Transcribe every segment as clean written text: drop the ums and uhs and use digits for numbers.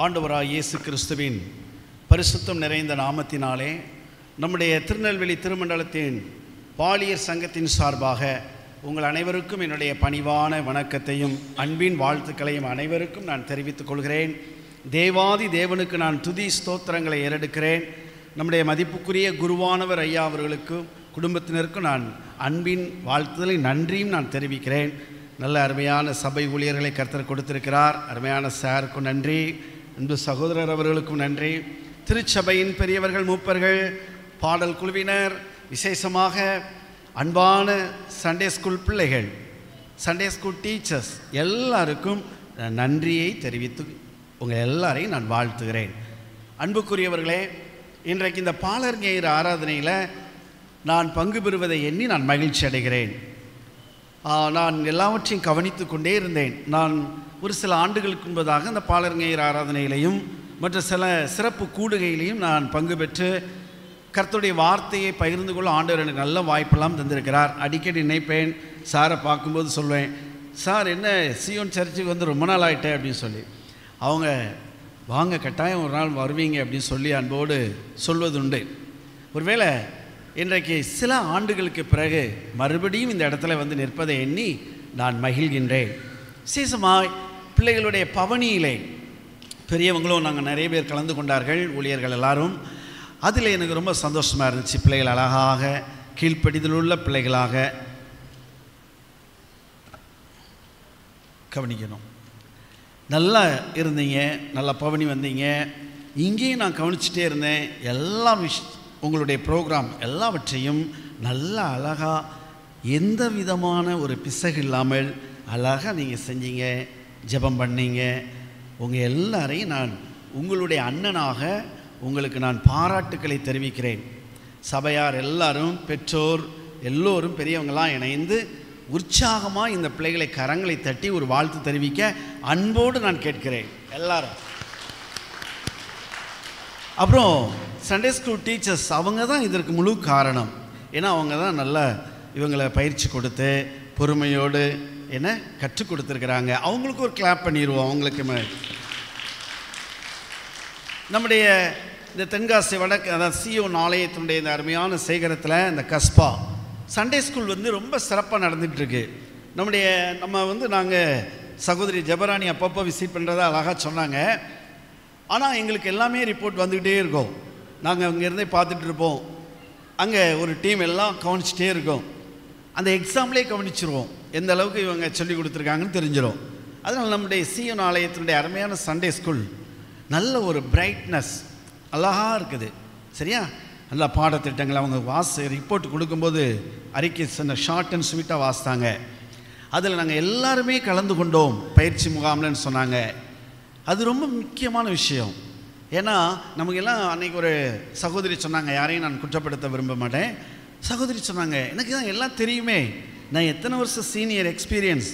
ஆண்டவராய் இயேசு கிறிஸ்துவின் பரிசுத்தம் நிறைந்த நாமத்தினாலே நம்முடைய திருநெல்வேலி திருமண்டலத்தின் பாலியர் சங்கத்தின் சார்பாக உங்கள் அனைவருக்கும் என்னுடைய பணிவான வணக்கத்தையும் அன்பின் வாழ்த்துக்களையும் அனைவருக்கும் நான் தெரிவித்துக் கொள்கிறேன். தேவாதி தேவனுக்கு நான் துதி ஸ்தோத்திரங்களை ஏறெடுக்கிறேன். நம்முடைய மதிப்புக்குரிய குருவானவர் ஐயா அவர்களுக்கும் குடும்பத்தினருக்கும் நான் அன்பின் வாழ்த்துதலை நன்றியும் நான் தெரிவிக்கிறேன். நல்ல அருமையான சபை ஊழியர்களை கர்த்தர் கொடுத்திருக்கிறார். அருமையான சாருக்கும் நன்றி, அன்பு சகோதரர் அவர்களுக்கும் நன்றி. திருச்சபையின் பெரியவர்கள், மூப்பர்கள், பாடல் குழுவினர், விசேஷமாக அன்பான சண்டே ஸ்கூல் பிள்ளைகள், சண்டே ஸ்கூல் டீச்சர்ஸ் எல்லாருக்கும் நன்றியை தெரிவித்து உங்கள் எல்லாரையும் நான் வாழ்த்துகிறேன். அன்புக்குரியவர்களே, இன்றைக்கு இந்த பாலர் ஞாயிறு ஆராதனையில் நான் பங்கு பெறுவதை எண்ணி நான் மகிழ்ச்சி அடைகிறேன். நான் எல்லாவற்றையும் கவனித்து கொண்டே இருந்தேன். நான் ஒரு சில ஆண்டுகளுக்கு முன்பதாக அந்த பாலர் ஞாயிறு ஆராதனையிலையும் மற்ற சில சிறப்பு கூடுகையிலையும் நான் பங்கு பெற்று கர்த்தருடைய வார்த்தையை பகிர்ந்து கொள்ள ஆண்டவர் எனக்கு நல்ல வாய்ப்பெல்லாம் தந்திருக்கிறார். அடிக்கடி நினைப்பேன், சாரை பார்க்கும்போது சொல்வேன், சார் என்ன சியோன் சர்ச்சுக்கு வந்து ரொம்ப நாள் ஆகிட்டேன் அப்படின்னு சொல்லி. அவங்க வாங்க கட்டாயம் ஒரு நாள் வருவீங்க அப்படின்னு சொல்லி அன்போடு சொல்வதுண்டு. ஒருவேளை இன்றைக்கு சில ஆண்டுகளுக்கு பிறகு மறுபடியும் இந்த இடத்துல வந்து நிற்பதை எண்ணி நான் மகிழ்கின்றேன். விசேஷமாக பிள்ளைகளுடைய பவனியிலே பெரியவங்களும் நாங்கள் நிறைய பேர் கலந்து கொண்டார்கள், ஊழியர்கள் எல்லாரும். அதில் எனக்கு ரொம்ப சந்தோஷமாக இருந்துச்சு. பிள்ளைகள் அழகாக கீழ்ப்படிதல் உள்ள பிள்ளைகளாக கவனிக்கணும். நல்லா இருந்தீங்க, நல்லா பவனி வந்தீங்க. இங்கேயும் நான் கவனிச்சுட்டே இருந்தேன். எல்லா உங்களுடைய ப்ரோக்ராம் எல்லாவற்றையும் நல்லா அழகாக எந்த விதமான ஒரு பிசகு இல்லாமல் அழகாக நீங்கள் செஞ்சீங்க, ஜெபம் பண்ணீங்க. உங்கள் எல்லாரையும் நான் உங்களுடைய அண்ணனாக உங்களுக்கு நான் பாராட்டுக்களை தெரிவிக்கிறேன். சபையார் எல்லாரும், பெற்றோர் எல்லோரும், பெரியவங்களாம் இணைந்து உற்சாகமாக இந்த பிள்ளைகளை கரங்களை தட்டி ஒரு வாழ்த்து தெரிவிக்க அன்போடு நான் கேட்கிறேன் எல்லாரும். அப்புறம் சண்டே ஸ்கூல் டீச்சர்ஸ் அவங்க தான் இதற்கு முழு காரணம். ஏன்னா அவங்க தான் நல்லா இவங்களை பயிற்சி கொடுத்து பொறுமையோடு என்ன கற்றுக் கொடுத்துருக்குறாங்க. அவங்களுக்கு ஒரு கிளாப் பண்ணிடுவோம். அவங்களுக்கு நம்முடைய இந்த தென்காசி வடக்கு, அதாவது சியோன் ஆலயத்தினுடைய இந்த அருமையான சேகரத்தில் இந்த கஸ்பா சண்டே ஸ்கூல் வந்து ரொம்ப சிறப்பாக நடந்துகிட்ருக்கு. நாங்கள் சகோதரி ஜெபராணி அப்பப்போ விசிட் பண்ணுறதா அழகாக சொன்னாங்க. ஆனால் எங்களுக்கு எல்லாமே ரிப்போர்ட் வந்துக்கிட்டே இருக்கும். நாங்கள் அங்கேருந்தே பார்த்துட்டு இருப்போம். அங்கே ஒரு டீம் எல்லாம் கவனிச்சிட்டே இருக்கோம். அந்த எக்ஸாம்லேயே கவனிச்சிருவோம் எந்த அளவுக்கு இவங்க சொல்லி கொடுத்துருக்காங்கன்னு தெரிஞ்சிடும். அதனால் நம்முடைய சியோன் ஆலயத்தினுடைய அருமையான சண்டே ஸ்கூல் நல்ல ஒரு பிரைட்னஸ் அழகாக இருக்குது. சரியா? நல்லா பாடத்திட்டங்கள் அவங்க ரிப்போர்ட் கொடுக்கும்போது அறிக்கை ஷார்ட் அண்ட் ஸ்வீட்டாக வாசித்தாங்க. அதில் நாங்கள் எல்லாருமே கலந்து கொண்டோம் பயிற்சி முகாம்லன்னு சொன்னாங்க. அது ரொம்ப முக்கியமான விஷயம். ஏன்னா நமக்கெல்லாம் அன்றைக்கி ஒரு சகோதரி சொன்னாங்க, யாரையும் நான் குற்றப்படுத்த விரும்ப மாட்டேன், சகோதரி சொன்னாங்க, எனக்கு தான் எல்லாம் தெரியுமே, நான் எத்தனை வருஷம் சீனியர் எக்ஸ்பீரியன்ஸ்,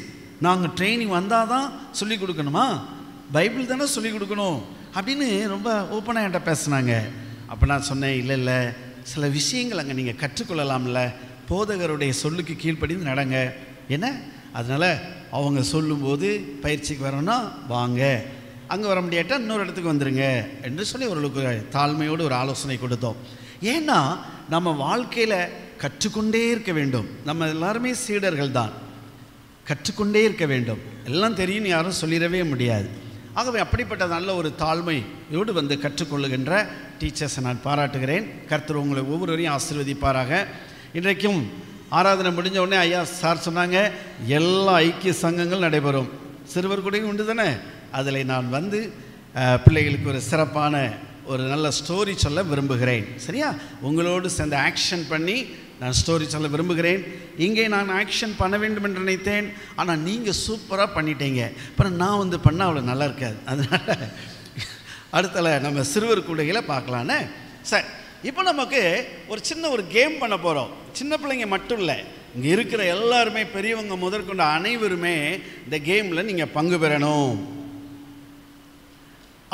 நாங்கள் ட்ரைனிங் வந்தால் தான் சொல்லிக் கொடுக்கணுமா, பைபிள் தானே சொல்லிக் கொடுக்கணும் அப்படின்னு ரொம்ப ஓப்பனாக என்கிட்ட பேசுனாங்க. அப்போ நான் சொன்னேன், இல்லை சில விஷயங்கள் அங்கே நீங்கள் கற்றுக்கொள்ளலாம்ல, போதகருடைய சொல்லுக்கு கீழ்ப்படிந்து நடங்க. என்ன அதனால் அவங்க சொல்லும்போது பயிற்சிக்கு வரணும்னா வாங்க, அங்கே வர முடியாட்டா இன்னொரு இடத்துக்கு வந்துடுங்க என்று சொல்லி அவர்களுக்கு தாழ்மையோடு ஒரு ஆலோசனை கொடுத்தோம். ஏன்னா நம்ம வாழ்க்கையில் கற்றுக்கொண்டே இருக்க வேண்டும். நம்ம எல்லாருமே சீடர்கள் தான், கற்றுக்கொண்டே இருக்க வேண்டும். எல்லாம் தெரியும்னு யாரும் சொல்லிடவே முடியாது. ஆகவே அப்படிப்பட்ட நல்ல ஒரு தாழ்மையோடு வந்து கற்றுக்கொள்ளுகின்ற டீச்சர்ஸை நான் பாராட்டுகிறேன். கர்த்தர் உங்களை ஒவ்வொருவரையும் ஆசீர்வதிப்பாராக. இன்றைக்கும் ஆராதனை முடிஞ்ச உடனே ஐயா சார் சொன்னாங்க, எல்லா ஐக்கிய சங்கங்கள் நடைபெறும், சிறுவர் கூடயும் உண்டு தானே. அதில் நான் வந்து பிள்ளைகளுக்கு ஒரு சிறப்பான ஒரு நல்ல ஸ்டோரி சொல்ல விரும்புகிறேன். சரியா? உங்களோடு சேர்ந்து ஆக்ஷன் பண்ணி நான் ஸ்டோரி சொல்ல விரும்புகிறேன். இங்கே நான் ஆக்ஷன் பண்ண வேண்டும் என்று நினைத்தேன், ஆனால் நீங்கள் சூப்பராக பண்ணிட்டீங்க. அப்புறம் நான் வந்து பண்ணால் அவ்வளோ நல்லா இருக்காது. அதனால் அடுத்தல நம்ம சிறுவர் கூடைகளை பார்க்கலான்னு. சரி, இப்போ நமக்கு ஒரு சின்ன ஒரு கேம் பண்ண போகிறோம். சின்ன பிள்ளைங்க மட்டும் இல்லை, இங்கே இருக்கிற எல்லாருமே, பெரியவங்க முதற்கொண்ட அனைவருமே இந்த கேமில் நீங்கள் பங்கு பெறணும்.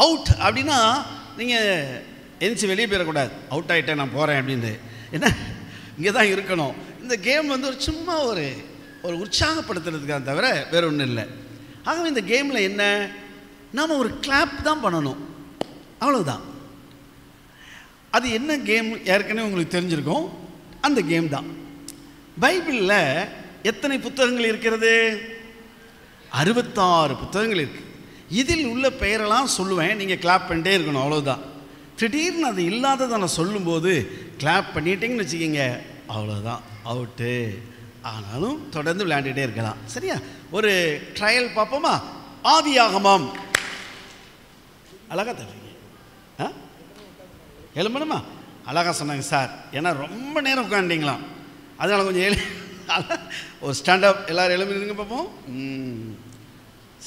அவுட் அப்படின்னா நீங்கள் எந்திரிச்சு வெளியே போயிடக்கூடாது. அவுட் ஆகிட்டேன் நான் போகிறேன் அப்படின்னு. என்ன, இங்கே தான் இருக்கணும். இந்த கேம் வந்து ஒரு சும்மா ஒரு உற்சாகப்படுத்துறதுக்காக தவிர வேறு ஒன்றும் இல்லை. ஆகவே இந்த கேமில் என்ன, நாம் ஒரு கிளாப் தான் பண்ணணும், அவ்வளோதான். அது என்ன கேம் ஏற்கனவே உங்களுக்கு தெரிஞ்சிருக்கும், அந்த கேம் தான். பைபிளில் எத்தனை புத்தகங்கள் இருக்கிறது? 66 புத்தகங்கள் இருக்குது. இதில் உள்ள பெயரெல்லாம் சொல்லுவேன், நீங்கள் கிளாப் பண்ணிட்டே இருக்கணும், அவ்வளோதான். திடீர்னு அது இல்லாததை நான் சொல்லும்போது கிளாப் பண்ணிட்டீங்கன்னு வச்சுக்கிங்க, அவ்வளோதான், அவுட்டு. ஆனாலும் தொடர்ந்து விளையாண்டுகிட்டே இருக்கலாம். சரியா? ஒரு ட்ரையல் பார்ப்போமா? ஆதியாகமம். அழகாக தருவீங்க, எழும்பணுமா? அழகாக சொன்னாங்க சார், ஏன்னா ரொம்ப நேரம் உட்காந்துட்டீங்களாம், அதனால் கொஞ்சம் ஒரு ஸ்டாண்டப் எல்லோரும் எழுப்பிடுங்க பார்ப்போம்.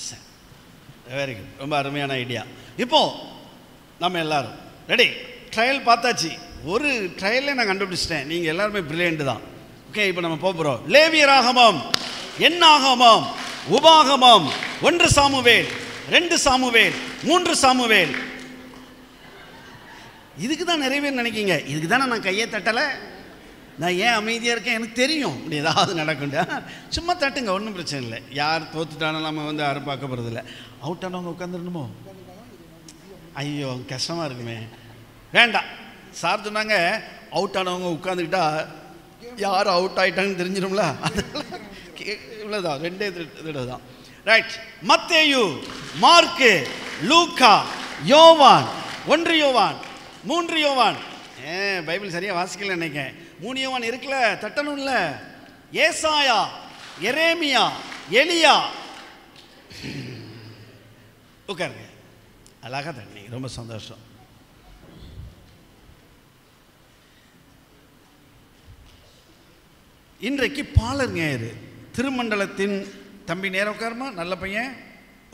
சரி, வெரி குட், ரொம்ப அருமையான ஐடியா. இப்போது நம்ம எல்லோரும் ரெடி, ட்ரையல் பார்த்தாச்சு. ஒரு ட்ரையலே நான் கண்டுபிடிச்சிட்டேன், நீங்கள் எல்லாருமே பிரில்லியண்ட் தான். ஓகே, இப்போ நம்ம போகிறோம். லேவியராகமம், எண்ணாகமம், உபாகமம், 1 சாமுவேல், 2 சாமுவேல், 3 சாமுவேல். இதுக்கு தான் நிறைய பேர் நினைக்கிங்க, இதுக்கு தானே நான் கையை தட்டலை, நான் ஏன் அமைதியாக இருக்கேன், எனக்கு தெரியும் இப்படி ஏதாவது நடக்குண்டா. சும்மா தட்டுங்க, ஒன்றும் பிரச்சனை இல்லை. யார் தோத்துட்டாலும் நம்ம வந்து யாரும் பார்க்க போகிறதில்ல. அவுட் ஆனவங்க உட்காந்துடணுமோ? ஐயோ கஷ்டமாக இருக்குமே, வேண்டாம். சார் சொன்னாங்க அவுட் ஆனவங்க உட்காந்துக்கிட்டா யார் அவுட் ஆகிட்டாங்கன்னு தெரிஞ்சிடும்ல, இவ்வளோதான், 2 தடவை தான். ரைட், மத்தேயு, மார்க்கு, லூக்கா, யோவான், 1 யோவான், 3 யோவான். பைபிள் சரியாக வாசிக்கல நினைக்கிறேன். 3 யோவான் இருக்குல்ல, தட்டணும்ல. ஏசாயா, எரேமியா, எலியா. உட்காருங்க, அழகாக தண்ணி, ரொம்ப சந்தோஷம். இன்றைக்கு பாலர் ஞாயிறு. திருமண்டலத்தின் தம்பி நேரம் உட்காருமா, நல்ல பையன்,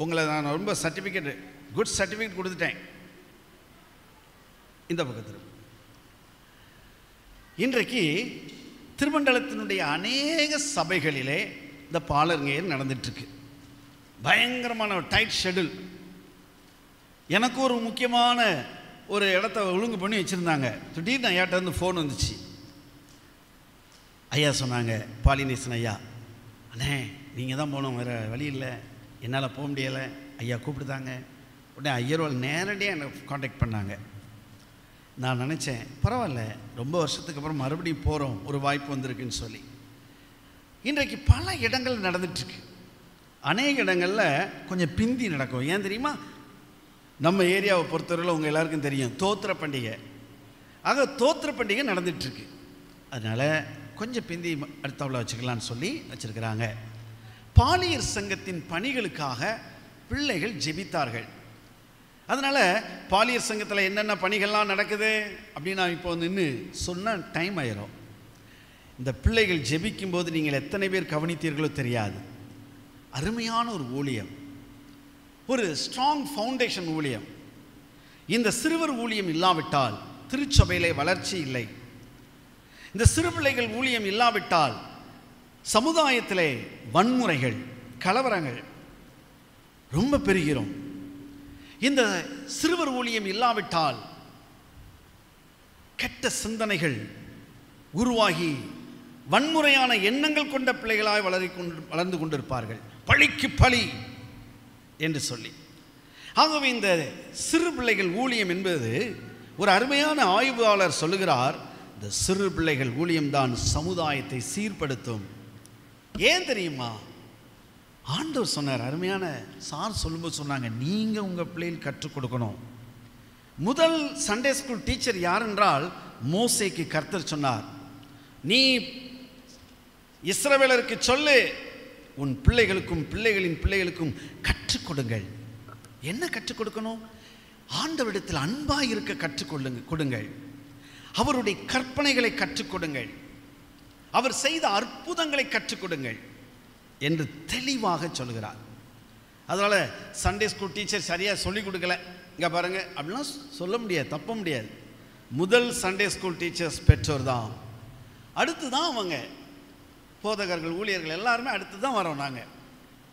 உங்களை நான் ரொம்ப சர்டிஃபிகேட், குட் சர்டிஃபிகேட் கொடுத்துட்டேன். இந்த பக்கத்தில் இன்றைக்கு திருமண்டலத்தினுடைய அநேக சபைகளிலே இந்த பாலர் ஞாயிறு நடந்துட்டுருக்கு. பயங்கரமான ஒரு டைட் ஷெடியூல். எனக்கு ஒரு முக்கியமான ஒரு இடத்த ஒழுங்கு பண்ணி வச்சுருந்தாங்க. திடீர்னு ஐயாட்ட இருந்து ஃபோன் வந்துச்சு. ஐயா சொன்னாங்க, பாலினேசன் ஐயா, அண்ணே நீங்கள் தான் போகணும், வேறு வழி இல்லை, என்னால் போக முடியலை, ஐயா கூப்பிடுதாங்க. உடனே ஐயர்வாள் நேரடியாக என்னை காண்டாக்ட் பண்ணாங்க. நான் நினச்சேன், பரவாயில்ல, ரொம்ப வருஷத்துக்கு அப்புறம் மறுபடியும் போகிறோம், ஒரு வாய்ப்பு வந்திருக்குன்னு சொல்லி. இன்றைக்கு பல இடங்கள் நடந்துட்டுருக்கு. அநேக இடங்களில் கொஞ்சம் பிந்தி நடக்கும். ஏன் தெரியுமா? நம்ம ஏரியாவை பொறுத்தவரையில் உங்கள் எல்லாருக்கும் தெரியும், தோத்திர பண்டிகை. ஆக தோத்திர பண்டிகை நடந்துகிட்ருக்கு. அதனால் கொஞ்சம் பிந்தி அடுத்தவளை வச்சுக்கலான்னு சொல்லி வச்சுருக்கிறாங்க. பாலியர் சங்கத்தின் பணிகளுக்காக பிள்ளைகள் ஜெபித்தார்கள். அதனால் பாலியர் சங்கத்தில் என்னென்ன பணிகள்லாம் நடக்குது அப்படின்னு நான் இப்போ நின்று சொன்னால் டைம் ஆயிரும். இந்த பிள்ளைகள் ஜெபிக்கும்போது நீங்கள் எத்தனை பேர் கவனித்தீர்களோ தெரியாது. அருமையான ஒரு ஊழியம், ஒரு ஸ்ட்ராங் ஃபவுண்டேஷன் ஊழியம். இந்த சிறுவர் ஊழியம் இல்லாவிட்டால் திருச்சபையிலே வளர்ச்சி இல்லை. இந்த சிறு பிள்ளைகள் ஊழியம் இல்லாவிட்டால் சமுதாயத்திலே வன்முறைகள், கலவரங்கள் ரொம்ப பெருகிறோம். இந்த சிறுவர் ஊழியம் இல்லாவிட்டால் கெட்ட சிந்தனைகள் உருவாகி வன்முறையான எண்ணங்கள் கொண்ட பிள்ளைகளாய் வளர்ந்து கொண்டிருப்பார்கள், பழிக்கு பழி என்று சொல்லி. ஆகவே இந்த சிறு பிள்ளைகள் ஊழியம் என்பது ஒரு அருமையான ஆய்வாளர் சொல்லுகிறார், இந்த சிறு பிள்ளைகள் ஊழியம்தான் சமுதாயத்தை சீர்படுத்தும். ஏன் தெரியுமா? ஆண்டவர் சொன்னார், அருமையான சார் சொல்லும்போது சொன்னாங்க, நீங்கள் உங்கள் பிள்ளைகள் கற்றுக் கொடுக்கணும். முதல் சண்டே ஸ்கூல் டீச்சர் யார் என்றால் மோசேக்கு கர்த்தர் சொன்னார், நீ இஸ்ரவேலருக்கு சொல்லு, உன் பிள்ளைகளுக்கும் பிள்ளைகளின் பிள்ளைகளுக்கும் கற்றுக் கொடுங்கள். என்ன கற்றுக் கொடுக்கணும்? ஆண்டவரிடத்தில் அன்பாக இருக்க கொடுங்கள். அவருடைய கற்பனைகளை கற்றுக் கொடுங்கள். அவர் செய்த அற்புதங்களை கற்றுக் கொடுங்கள் என்று தெளிவாக சொல்கிறார். அதனால் சண்டே ஸ்கூல் டீச்சர் சரியாக சொல்லிக் கொடுக்கல, இங்கே பாருங்கள் அப்படிலாம் சொல்ல முடியாது, தப்ப முடியாது. முதல் சண்டே ஸ்கூல் டீச்சர்ஸ் பெற்றோர் தான். அடுத்து தான் அவங்க போதகர்கள், ஊழியர்கள் எல்லாருமே அடுத்து தான் வரோம். நாங்கள்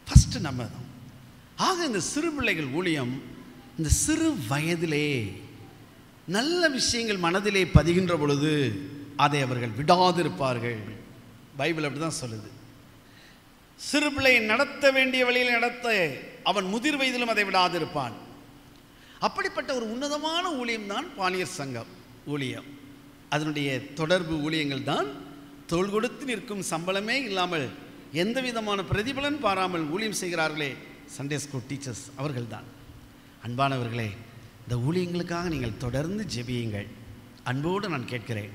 ஃபஸ்ட்டு நம்ம தான். ஆக இந்த சிறு பிள்ளைகள் ஊழியம் இந்த சிறு வயதிலே நல்ல விஷயங்கள் மனதிலே பதிகின்ற பொழுது அதை அவர்கள் விடாதிருப்பார்கள். பைபிள் அப்படி தான் சொல்லுது. சிறு பிள்ளை நடத்த வேண்டிய வழியில் நடத்த அவன் முதிர் வயதிலும் அதை விடாதிருப்பான். அப்படிப்பட்ட ஒரு உன்னதமான ஊழியம்தான் பாலியர் சங்கம் ஊழியம். அதனுடைய தொடர்பு ஊழியங்கள் தான் தோள் கொடுத்து நிற்கும், சம்பளமே இல்லாமல் எந்த விதமான பிரதிபலன் பாராமல் ஊழியம் செய்கிறார்களே சண்டே ஸ்கூல் டீச்சர்ஸ் அவர்கள்தான். அன்பானவர்களே, இந்த ஊழியங்களுக்காக நீங்கள் தொடர்ந்து ஜெபியுங்கள். அன்போடு நான் கேட்கிறேன்.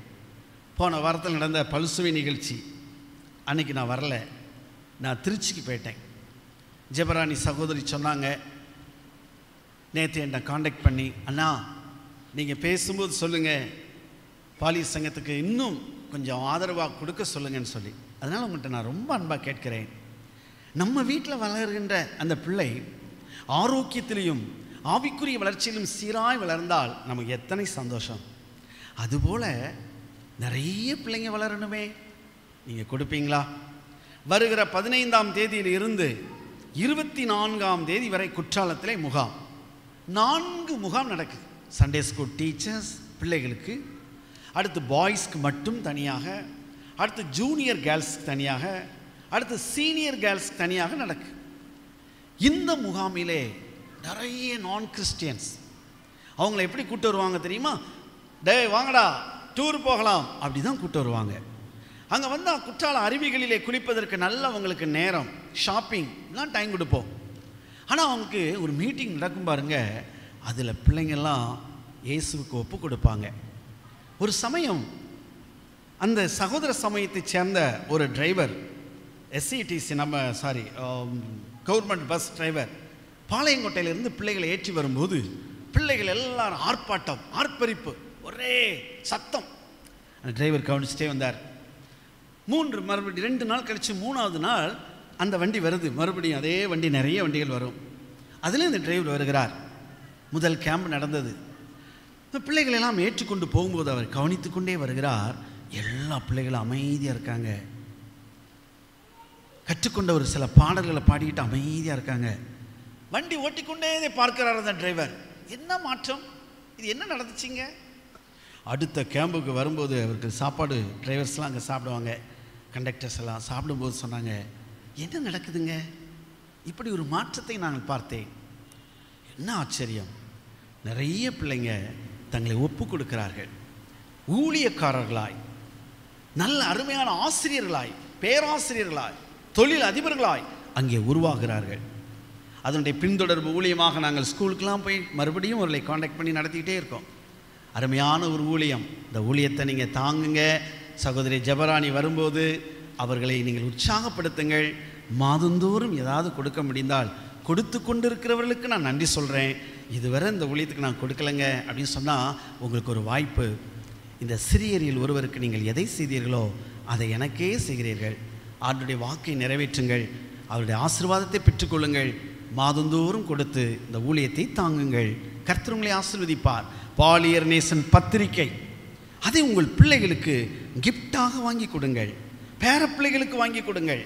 போன வாரத்தில் நடந்த பல்சுவை நிகழ்ச்சி அன்றைக்கி நான் வரல, நான் திருச்சிக்கு போயிட்டேன். ஜெபராணி சகோதரி சொன்னாங்க, நேற்று என்னை காண்டாக்ட் பண்ணி, அண்ணா நீங்கள் பேசும்போது சொல்லுங்கள் பாலியர் சங்கத்துக்கு இன்னும் கொஞ்சம் ஆதரவாக கொடுக்க சொல்லுங்கன்னு சொல்லி. அதனால் உங்கள்கிட்ட நான் ரொம்ப அன்பாக கேட்கிறேன். நம்ம வீட்டில் வளர்கின்ற அந்த பிள்ளை ஆரோக்கியத்திலையும் ஆவிக்குரிய வளர்ச்சியிலும் சீராய் வளர்ந்தால் நமக்கு எத்தனை சந்தோஷம். அதுபோல் நிறைய பிள்ளைங்க வளரணுமே. நீங்கள் கொடுப்பீங்களா? வருகிற 15ஆம் தேதியில் இருந்து 24ஆம் தேதி வரை குற்றாலத்திலே முகாம், 4 முகாம் நடக்குது. சண்டே ஸ்கூல் டீச்சர்ஸ் பிள்ளைகளுக்கு, அடுத்து பாய்ஸ்க்கு மட்டும் தனியாக, அடுத்து ஜூனியர் கேர்ள்ஸ்க்கு தனியாக, அடுத்து சீனியர் கேர்ள்ஸ்க்கு தனியாக நடக்கு. இந்த முகாமிலே நிறைய நான் கிறிஸ்டியன்ஸ் அவங்கள எப்படி கூப்பிட்டு வருவாங்க தெரியுமா? டே வாங்கடா டூர் போகலாம் அப்படி தான் கூப்பிட்டு வருவாங்க. அங்கே வந்தால் குற்றால அருவிகளிலே குளிப்பதற்கு நல்ல அவங்களுக்கு நேரம், ஷாப்பிங் எல்லாம் டைம் கொடுப்போம். ஆனால் அவங்களுக்கு ஒரு மீட்டிங் நடக்கும் பாருங்க, அதில் பிள்ளைங்கள்லாம் இயேசுவுக்கு ஒப்பு கொடுப்பாங்க. ஒரு சமயம் அந்த சகோதர சமயத்தை சேர்ந்த ஒரு driver, SCTC government bus driver, பாளையங்கோட்டையிலிருந்து பிள்ளைகளை ஏற்றி வரும்போது பிள்ளைகள் எல்லாரும் ஆர்ப்பாட்டம், ஆர்ப்பரிப்பு, ஒரே சத்தம். அந்த டிரைவர் கவனிச்சுட்டே வந்தார். மறுபடியும் 2 நாள் கழித்து 3ஆவது நாள் அந்த வண்டி வருது, மறுபடியும் அதே வண்டி, நிறைய வண்டிகள் வரும். அதில் இந்த டிரைவர் வருகிறார். முதல் கேம்ப் நடந்தது. இந்த பிள்ளைகளெல்லாம் ஏற்றுக்கொண்டு போகும்போது அவர் கவனித்து கொண்டே வருகிறார். எல்லா பிள்ளைகளும் அமைதியாக இருக்காங்க. கற்றுக்கொண்ட ஒரு சில பாடல்களை பாடிக்கிட்டு அமைதியாக இருக்காங்க. வண்டி ஓட்டிக்கொண்டே இதை பார்க்கிறார் அந்த டிரைவர். என்ன மாற்றம், இது என்ன நடந்துச்சிங்க? அடுத்த கேம்புக்கு வரும்போது அவருக்கு சாப்பாடு, டிரைவர்ஸ்லாம் அங்கே சாப்பிடுவாங்க, கண்டக்டர்ஸ் எல்லாம் சாப்பிடும்போது சொன்னாங்க, என்ன நடக்குதுங்க, இப்படி ஒரு மாற்றத்தை நாங்கள் பார்த்தேன். என்ன ஆச்சரியம், நிறைய பிள்ளைங்க தங்களை ஒப்பு கொடுக்கிறார்கள். ஊழியக்காரர்களாய், நல்ல அருமையான ஆசிரியர்களாய், பேராசிரியர்களாய், தொழில் அதிபர்களாய் அங்கே உருவாகிறார்கள். அதனுடைய பின்தொடர்பு ஊழியமாக நாங்கள் ஸ்கூலுக்கெல்லாம் போய் மறுபடியும் அவர்களை காண்டாக்ட் பண்ணி நடத்திக்கிட்டே இருக்கோம். அருமையான ஒரு ஊழியம். இந்த ஊழியத்தை நீங்கள் தாங்குங்க. சகோதரி ஜெபராணி வரும்போது அவர்களை நீங்கள் உற்சாகப்படுத்துங்கள். மாதந்தோறும் ஏதாவது கொடுக்க முடிந்தால் கொடுத்து கொண்டு இருக்கிறவர்களுக்கு நான் நன்றி சொல்கிறேன். இதுவரை இந்த ஊழியத்துக்கு நான் கொடுக்கலைங்க அப்படின்னு சொன்னால் உங்களுக்கு ஒரு வாய்ப்பு. இந்த சிறியரில் ஒருவருக்கு நீங்கள் எதை செய்தீர்களோ அதை எனக்கே செய்கிறீர்கள். அவருடைய வாக்கை நிறைவேற்றுங்கள், அவருடைய ஆசீர்வாதத்தை பெற்றுக்கொள்ளுங்கள். மாதந்தோறும் கொடுத்து இந்த ஊழியத்தை தாங்குங்கள். கர்த்தர் உங்களை ஆசீர்வதிப்பார். பாலியர் நேசன் பத்திரிகை, அதை உங்கள் பிள்ளைகளுக்கு கிஃப்டாக வாங்கி கொடுங்கள், பேர பிள்ளைகளுக்கு வாங்கி கொடுங்கள்.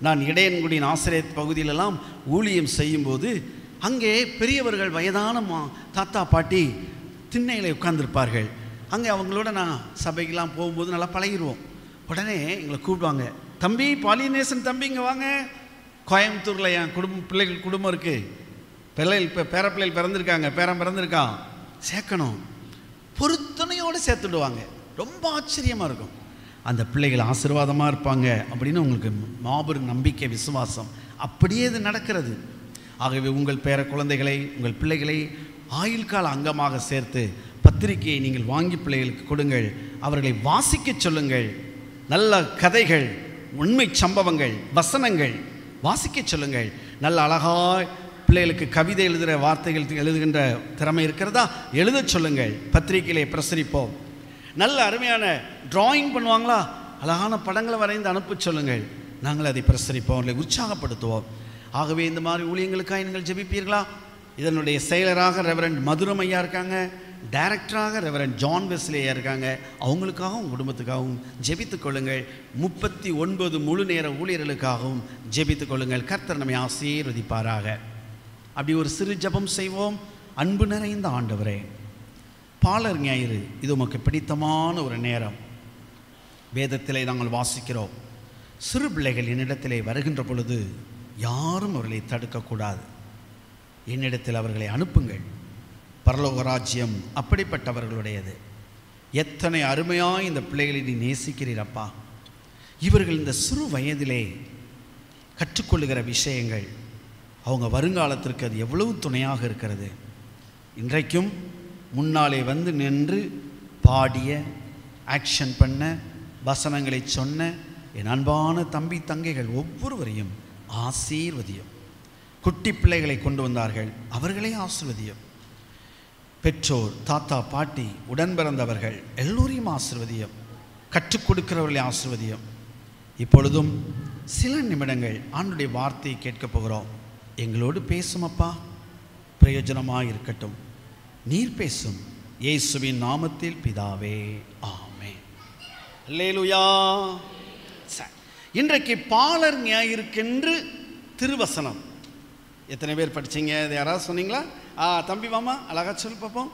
நான் இடையன்குடியின் ஆசிரியர் பகுதியிலெல்லாம் ஊழியம் செய்யும்போது அங்கே பெரியவர்கள், வயதான தாத்தா பாட்டி திண்ணையில் உட்கார்ந்துருப்பார்கள். அங்கே அவங்களோட நான் சபைக்கெல்லாம் போகும்போது நல்லா பழகிடுவோம். உடனே எங்களை கூப்பிடுவாங்க, தம்பி பாலினேசன் தம்பி இங்கே வாங்க, கோயம்புத்தூரில் என் பிள்ளைகள் குடும்பம் இருக்குது, பிள்ளைகள் இப்போ பேர பிள்ளைகள் பிறந்திருக்காங்க, பேரன் பிறந்திருக்கான், சேர்க்கணும். பொருத்தனையோடு சேர்த்துடுவாங்க. ரொம்ப ஆச்சரியமாக இருக்கும். அந்த பிள்ளைகள் ஆசீர்வாதமாக இருப்பாங்க அப்படின்னு உங்களுக்கு மாபெரும் நம்பிக்கை, விசுவாசம். அப்படியே இது நடக்கிறது. ஆகவே உங்கள் பேர குழந்தைகளை, உங்கள் பிள்ளைகளை ஆயுள் கால அங்கமாக சேர்த்து பத்திரிகையை நீங்கள் வாங்கி பிள்ளைகளுக்கு கொடுங்கள். அவர்களை வாசிக்க சொல்லுங்கள். நல்ல கதைகள், உண்மை சம்பவங்கள், வசனங்கள் வாசிக்க சொல்லுங்கள். நல்ல அழகாய் பிள்ளைகளுக்கு கவிதை எழுதுகிற வார்த்தைகள் எழுதுகின்ற திறமை இருக்கிறதா, எழுத சொல்லுங்கள். பத்திரிகையிலே பிரசுரிப்போம். நல்ல அருமையான டிராயிங் பண்ணுவாங்களா, அழகான படங்களை வரைந்து அனுப்ப சொல்லுங்கள். நாங்கள் அதை பிரசுரிப்போம், அவர்களை உற்சாகப்படுத்துவோம். ஆகவே இந்த மாதிரி ஊழியங்களுக்காக நீங்கள் ஜெபிப்பீர்களா? இதனுடைய செயலராக ரெவரண்ட் மதுரம் ஐயா இருக்காங்க, டைரக்டராக ரெவரண்ட் ஜான் வெஸ்லி ஐயா இருக்காங்க. அவங்களுக்காகவும் குடும்பத்துக்காகவும் ஜெபித்துக் கொள்ளுங்கள். 39 முழு நேர ஊழியர்களுக்காகவும் ஜெபித்துக் கொள்ளுங்கள். கர்த்தர் நம்மை ஆசீர்வதிப்பாராக. அப்படி ஒரு சிறு ஜெபம் செய்வோம். அன்பு நிறைந்த ஆண்டவரே, பாலர் ஞாயிறு இது உமக்கு பிடித்தமான ஒரு நேரம். வேதத்திலே நாங்கள் வாசிக்கிறோம், சிறு பிள்ளைகள் என்னிடத்திலே வருகின்ற பொழுது யாரும் அவர்களை தடுக்கக்கூடாது. என்னிடத்தில் அவர்களை அனுப்புங்கள். பரலோக ராஜ்யம் அப்படிப்பட்டவர்களுடையது. எத்தனை அருமையாக இந்த பிள்ளைகளை நீ நேசிக்கிறீரப்பா. இவர்கள் இந்த சிறு வயதிலே கற்றுக்கொள்ளுகிற விஷயங்கள் அவங்க வருங்காலத்திற்கு அது எவ்வளவு துணையாக இருக்கிறது. இன்றைக்கும் முன்னாலே வந்து நின்று பாடிய, ஆக்ஷன் பண்ண, வசனங்களை சொன்ன என் அன்பான தம்பி தங்கைகள் ஒவ்வொருவரையும் ஆசீர்வதியும். குட்டி பிள்ளைகளை கொண்டு வந்தார்கள், அவர்களே ஆசீர்வதியும். பெற்றோர், தாத்தா, பாட்டி, உடன் பிறந்தவர்கள் எல்லோரையும் ஆசீர்வதியும். கற்றுக் கொடுக்கிறவர்களை ஆசீர்வதியும். இப்பொழுதும் சில நிமிடங்கள் ஆண்டுடைய வார்த்தையை கேட்கப் போகிறோம். எங்களோடு பேசுமப்பா, பிரயோஜனமாக இருக்கட்டும். நீர் பேசும். இயேசுவின் நாமத்தில் பிதாவே, ஆமென். அல்லேலூயா. இன்றைக்கு பாலர் ஞாயிற்கென்று திருவசனம் எத்தனை பேர் படிச்சீங்க? இது யாராவது சொன்னீங்களா? தம்பி மாமா அழகா சொல்லி பார்ப்போம்.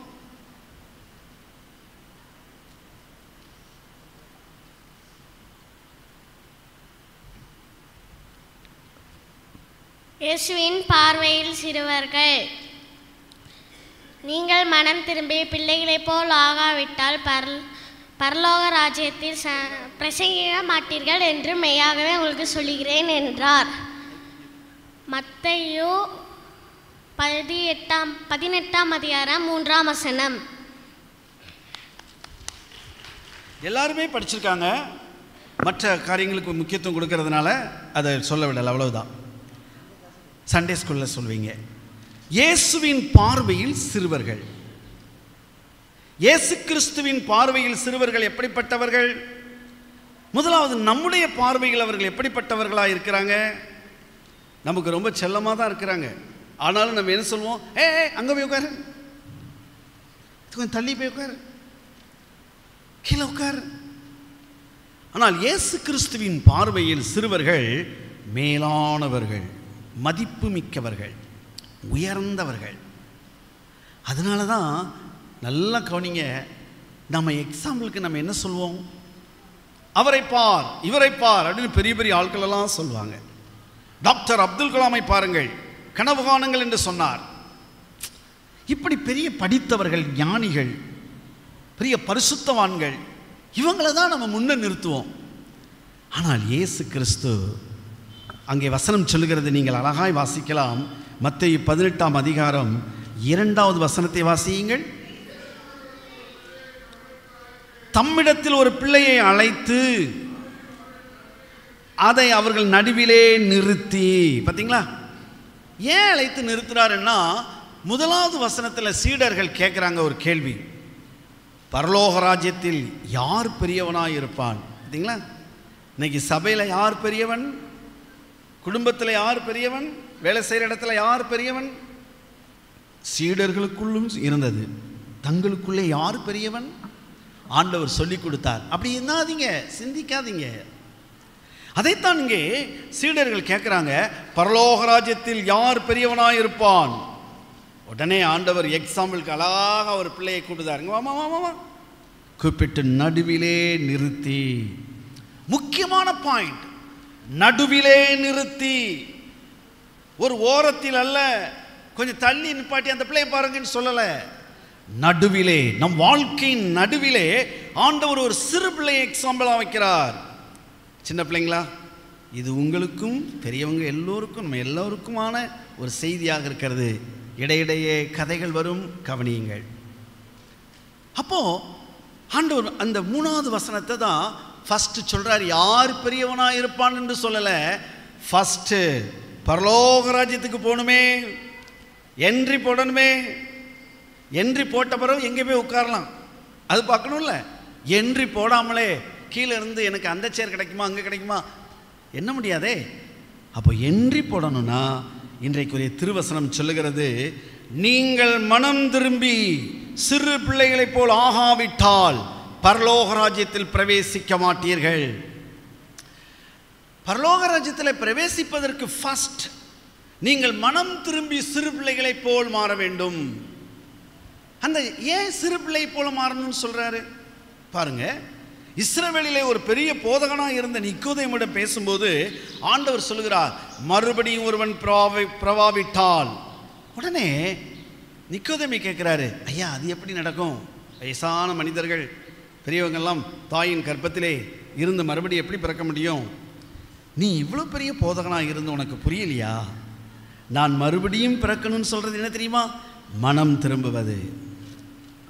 இயேசுவின் பார்வையில் சிறுவர்கள். நீங்கள் மனம் திரும்பி பிள்ளைகளைப் போல் ஆகாவிட்டால் பரலோக ராஜ்யத்தில் பிரசங்கிக்க மாட்டீர்கள் என்று மெய்யாகவே உங்களுக்கு சொல்லுகிறேன் என்றார். மத்தேயு 18 அதிகாரம் 3ஆம் வசனம். எல்லாருமே படிச்சிருக்காங்க. மற்ற காரியங்களுக்கு முக்கியத்துவம் கொடுக்கறதுனால அதை சொல்ல விடலை, அவ்வளவுதான். சண்டே ஸ்கூலில் சொல்வீங்க. இயேசுவின் பார்வையில் சிறுவர்கள். இயேசு கிறிஸ்துவின் பார்வையில் சிறுவர்கள் எப்படிப்பட்டவர்கள்? முதலாவது நம்முடைய பார்வையில் அவர்கள் எப்படிப்பட்டவர்களாக இருக்கிறாங்க? நமக்கு ரொம்ப செல்லமாக தான் இருக்கிறாங்க. ஆனாலும் நம்ம என்ன சொல்லுவோம்? அங்கே போய் உட்காரு, கொஞ்சம் தள்ளி போய் உட்காரு, கீழே உட்காரு. ஆனால் இயேசு கிறிஸ்துவின் பார்வையில் சிறுவர்கள் மேலானவர்கள், மதிப்பு மிக்கவர்கள், உயர்ந்தவர்கள். அதனால தான் நல்லா கவனிங்க. நம்ம எக்ஸாம்பிளுக்கு நம்ம என்ன சொல்லுவோம்? அவரை பார், இவரை பார் அப்படின்னு பெரிய பெரிய ஆட்கள் எல்லாம் சொல்லுவாங்க. டாக்டர் அப்துல் கலாமை பாருங்கள், கனவு காணுங்கள் என்று சொன்னார். இப்படி பெரிய படித்தவர்கள், ஞானிகள், பெரிய பரிசுத்தவான்கள், இவங்களை தான் நம்ம முன்ன நிறுத்துவோம். ஆனால் இயேசு கிறிஸ்து அங்கே வசனம் சொல்லுகிறது, நீங்கள் அழகாய் வாசிக்கலாம். மத்தேயு 18ஆம் அதிகாரம் 2வது வசனத்தை வாசியுங்கள். தம்மிடத்தில் ஒரு பிள்ளையை அழைத்து அதை அவர்கள் நடுவிலே நிறுத்தி. பார்த்தீங்களா? ஏன் அழைத்து நிறுத்துறாருன்னா, முதலாவது வசனத்தில் சீடர்கள் கேட்குறாங்க ஒரு கேள்வி, பரலோக ராஜ்யத்தில் யார் பெரியவனாக இருப்பான்? பார்த்தீங்களா? இன்னைக்கு சபையில் யார் பெரியவன்? குடும்பத்தில் யார் பெரியவன்? வேலை செய்கிற இடத்துல யார் பெரியவன்? சீடர்களுக்குள்ளும் இருந்தது. தங்களுக்குள்ளே யார் பெரியவன்? ஆண்டவர் சொல்லி கொடுத்தார். அப்படி என்னாதீங்க, சிந்திக்காதீங்க. அதைத்தான் இங்கே சீடர்கள் கேட்குறாங்க, பரலோக ராஜ்யத்தில் யார் பெரியவனாக இருப்பான்? உடனே ஆண்டவர் எக்ஸாம்பிளுக்கு அழகாக ஒரு பிள்ளையை கூப்பிடுதாருங்க, வாமா வாமா, கூப்பிட்டு நடுவிலே நிறுத்தி. முக்கியமான பாயிண்ட், நடுவிலே நிறுத்தி. ஒரு ஓரத்தில் அல்ல, கொஞ்சம் தள்ளி நிப்பாட்டி அந்த பிள்ளையை பாருங்கன்னு சொல்லலை. நடுவிலே, நம் வாழ்க்கையின் நடுவிலே ஆண்டவர் ஒரு சிறு பிள்ளையை எக்ஸாம்பிளாக வைக்கிறார். சின்ன பிள்ளைங்களா, இது உங்களுக்கும் பெரியவங்க எல்லோருக்கும், நம்ம எல்லோருக்குமான ஒரு செய்தியாக இருக்கிறது. இடையிடையே கதைகள் வரும், கவனியுங்கள். அப்போ ஆண்டவர் அந்த 3வது வசனத்தை தான் ஃபர்ஸ்ட் சொல்றார். யார் பெரியவனாக இருப்பான் என்று சொல்லலை. ஃபர்ஸ்ட் பரலோக ராஜ்யத்துக்கு போகணுமே, என்ட்ரி போடணுமே. என்ட்ரி போட்ட பிறகு எங்கே போய் உட்காரலாம் அது பார்க்கணும்ல. என்ட்ரி போடாமலே கீழே இருந்து எனக்கு அந்த சேர் கிடைக்குமா, அங்கே கிடைக்குமா, என்ன முடியாதே. அப்போ என்ட்ரி போடணும்னா இன்றைக்குரிய திருவசனம் சொல்லுகிறது, நீங்கள் மனம் திரும்பி சிறு பிள்ளைகளைப் போல் ஆகாவிட்டால் பரலோக ராஜ்யத்தில் பிரவேசிக்க மாட்டீர்கள். பரலோக ராஜ்யத்தில் பிரவேசிப்பதற்கு ஃபர்ஸ்ட் நீங்கள் மனம் திரும்பி சிறு பிள்ளைகளைப் போல் மாற வேண்டும். அந்த ஏன் சிறு பிள்ளை போல மாறணும்னு சொல்றாரு பாருங்க. இஸ்ரவேலிலே ஒரு பெரிய போதகனாக இருந்த நிக்கோதேமிடம் பேசும்போது ஆண்டவர் சொல்லுகிறார், மறுபடியும் ஒருவன் பிரவாவிட்டால். உடனே நிக்கோதேமி கேட்குறாரு, ஐயா அது எப்படி நடக்கும்? வயசான மனிதர்கள் பெரியவங்கெல்லாம் தாயின் கர்ப்பத்திலே இருந்து மறுபடியும் எப்படி பிறக்க முடியும்? நீ இவ்வளோ பெரிய போதகனாக இருந்து உனக்கு புரியலையா? நான் மறுபடியும் பிறக்கணும்னு சொல்கிறது என்ன தெரியுமா? மனம் திரும்புவது.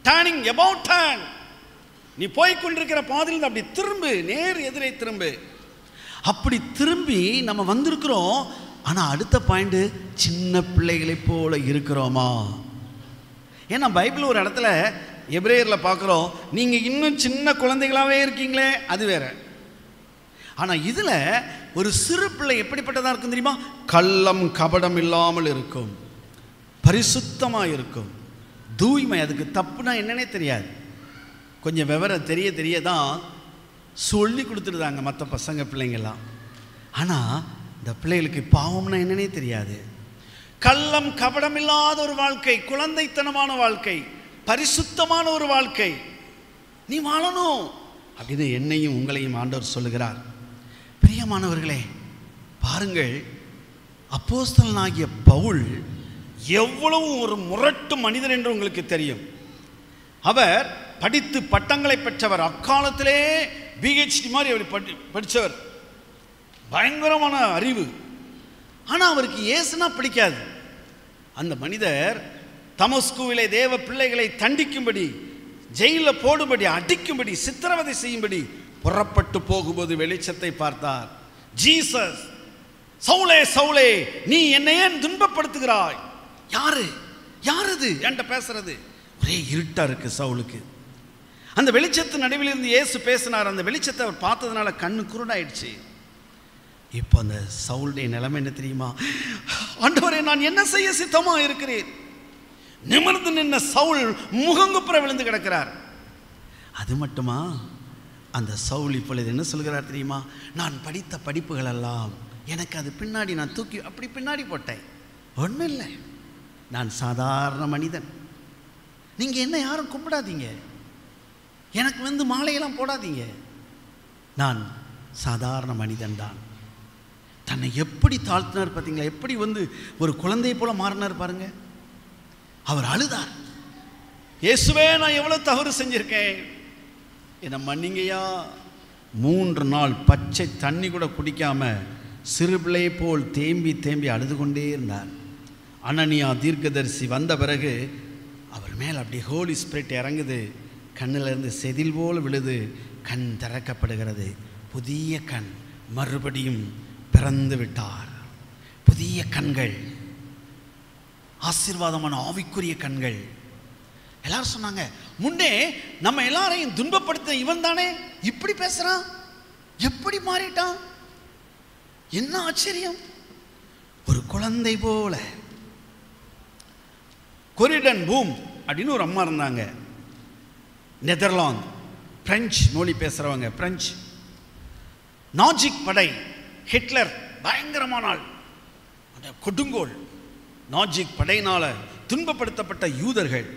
Turning about turn. நீ போய்கொண்டிருக்கிற பாதையில் அப்படி திரும்பு, நேர் எதிரே திரும்பு. அப்படி திரும்பி நம்ம வந்திருக்கிறோம். ஆனால் அடுத்த பாயிண்ட், சின்ன பிள்ளைகளை போல இருக்கிறோமா? ஏன்னா பைபிள் ஒரு இடத்துல எபிரேயரில் பார்க்குறோம், நீங்கள் இன்னும் சின்ன குழந்தைகளாகவே இருக்கீங்களே, அது வேற. ஆனால் இதில் ஒரு சிறு பிள்ளை எப்படிப்பட்டதாக இருக்கும் தெரியுமா? கள்ளம் கபடம் இல்லாமல் இருக்கும், பரிசுத்தமாக இருக்கும், தூய்மை. அதுக்கு தப்புனா என்னன்னே தெரியாது. கொஞ்சம் விவரம் தெரிய தான் சொல்லி கொடுத்துருந்தாங்க மற்ற பசங்க பிள்ளைங்கள்லாம். ஆனால் இந்த பிள்ளைகளுக்கு பாவம்னா என்னன்னே தெரியாது. கள்ளம் கபடம் இல்லாத ஒரு வாழ்க்கை, குழந்தைத்தனமான வாழ்க்கை, பரிசுத்தமான ஒரு வாழ்க்கை நீ வாழணும் அப்படின்னு என்னையும் உங்களையும் ஆண்டவர் சொல்லுகிறார். பிரியமானவர்களே, பாருங்கள், அப்போஸ்தலனாகிய பவுல் எவ்வளவு ஒரு முரட்டு மனிதர் என்று உங்களுக்கு தெரியும். அவர் படித்து பட்டங்களை பெற்றவர். அக்காலத்திலே பிஹெச்டி மாதிரி அவர் படித்தவர், பயங்கரமான அறிவு. ஆனால் அவருக்கு இயேசுனா பிடிக்காது. அந்த மனிதர் தமஸ்குவிலே தேவ பிள்ளைகளை தண்டிக்கும்படி, ஜெயிலில் போடும்படி, அடிக்கும்படி, சித்திரவதை செய்யும்படி புறப்பட்டு போகும்போது வெளிச்சத்தை பார்த்தார். ஜீசஸ், சவுலே சவுலே நீ என்னை ஏன் துன்பப்படுத்துகிறாய்? யாரு யாரது என்கிட்ட பேசுறது? ஒரே இருட்டா இருக்கு சவுலுக்கு. அந்த வெளிச்சத்து நடுவில் இருந்து இயேசு பேசினார். அந்த வெளிச்சத்தை அவர் பார்த்ததுனால கண்ணு குருடாயிடுச்சு. இப்போ அந்த சவுலுடைய நிலைமை என்ன தெரியுமா? ஆண்டவரே, நான் என்ன செய்ய சித்தமா இருக்கிறேன்? நிமிர்ந்து நின்ன சவுல் முகங்குப்புற விழுந்து கிடக்கிறார். அது மட்டுமா, அந்த சவுல் இப்பொழுது என்ன சொல்கிறார் தெரியுமா? நான் படித்த படிப்புகள் எல்லாம் எனக்கு அது பின்னாடி நான் தூக்கி அப்படி பின்னாடி போட்டேன். ஒன்றும் இல்லை, நான் சாதாரண மனிதன். நீங்கள் என்ன யாரும் கும்பிடாதீங்க, எனக்கு மாலையெல்லாம் போடாதீங்க. நான் சாதாரண மனிதன் தான். தன்னை எப்படி தாழ்த்தினார் பார்த்தீங்களா? எப்படி ஒரு குழந்தையை போல மாறினார் பாருங்க. அவர் அழுதார், இயேசுவே நான் எவ்வளவு தவறு செஞ்சிருக்கேன், என்னை மன்னிங்கய்யா. 3 நாள் பச்சை தண்ணி கூட குடிக்காம சிறு பிள்ளை போல் தேம்பி தேம்பி அழுது கொண்டே இருந்தார். அனனியா தீர்க்கதரிசி வந்த பிறகு அவர் மேல் அப்படி ஹோலி ஸ்பிரிட் இறங்குது. கண்ணிலிருந்து செதில் போல் விழுது. கண் திறக்கப்படுகிறது. புதிய கண், மறுபடியும் பிறந்து விட்டார். புதிய கண்கள், ஆசீர்வாதமான ஆவிக்குரிய கண்கள். எல்லாரும் சொன்னாங்க, முன்னே நம்ம எல்லாரையும் துன்பப்படுத்த இவன் தானே இப்படி பேசுறான், எப்படி மாறிட்டான், என்ன ஆச்சரியம். ஒரு குழந்தை போல. கொரிடன் பூம் அப்படின்னு ஒரு அம்மா இருந்தாங்க, நெதர்லாந்து, பிரெஞ்சு மொழி பேசுறவங்க, பிரெஞ்சு. நாஜிக் படை, ஹிட்லர் பயங்கரமான கொடுங்கோல். நாஜிக் படையினால துன்பப்படுத்தப்பட்ட யூதர்கள்,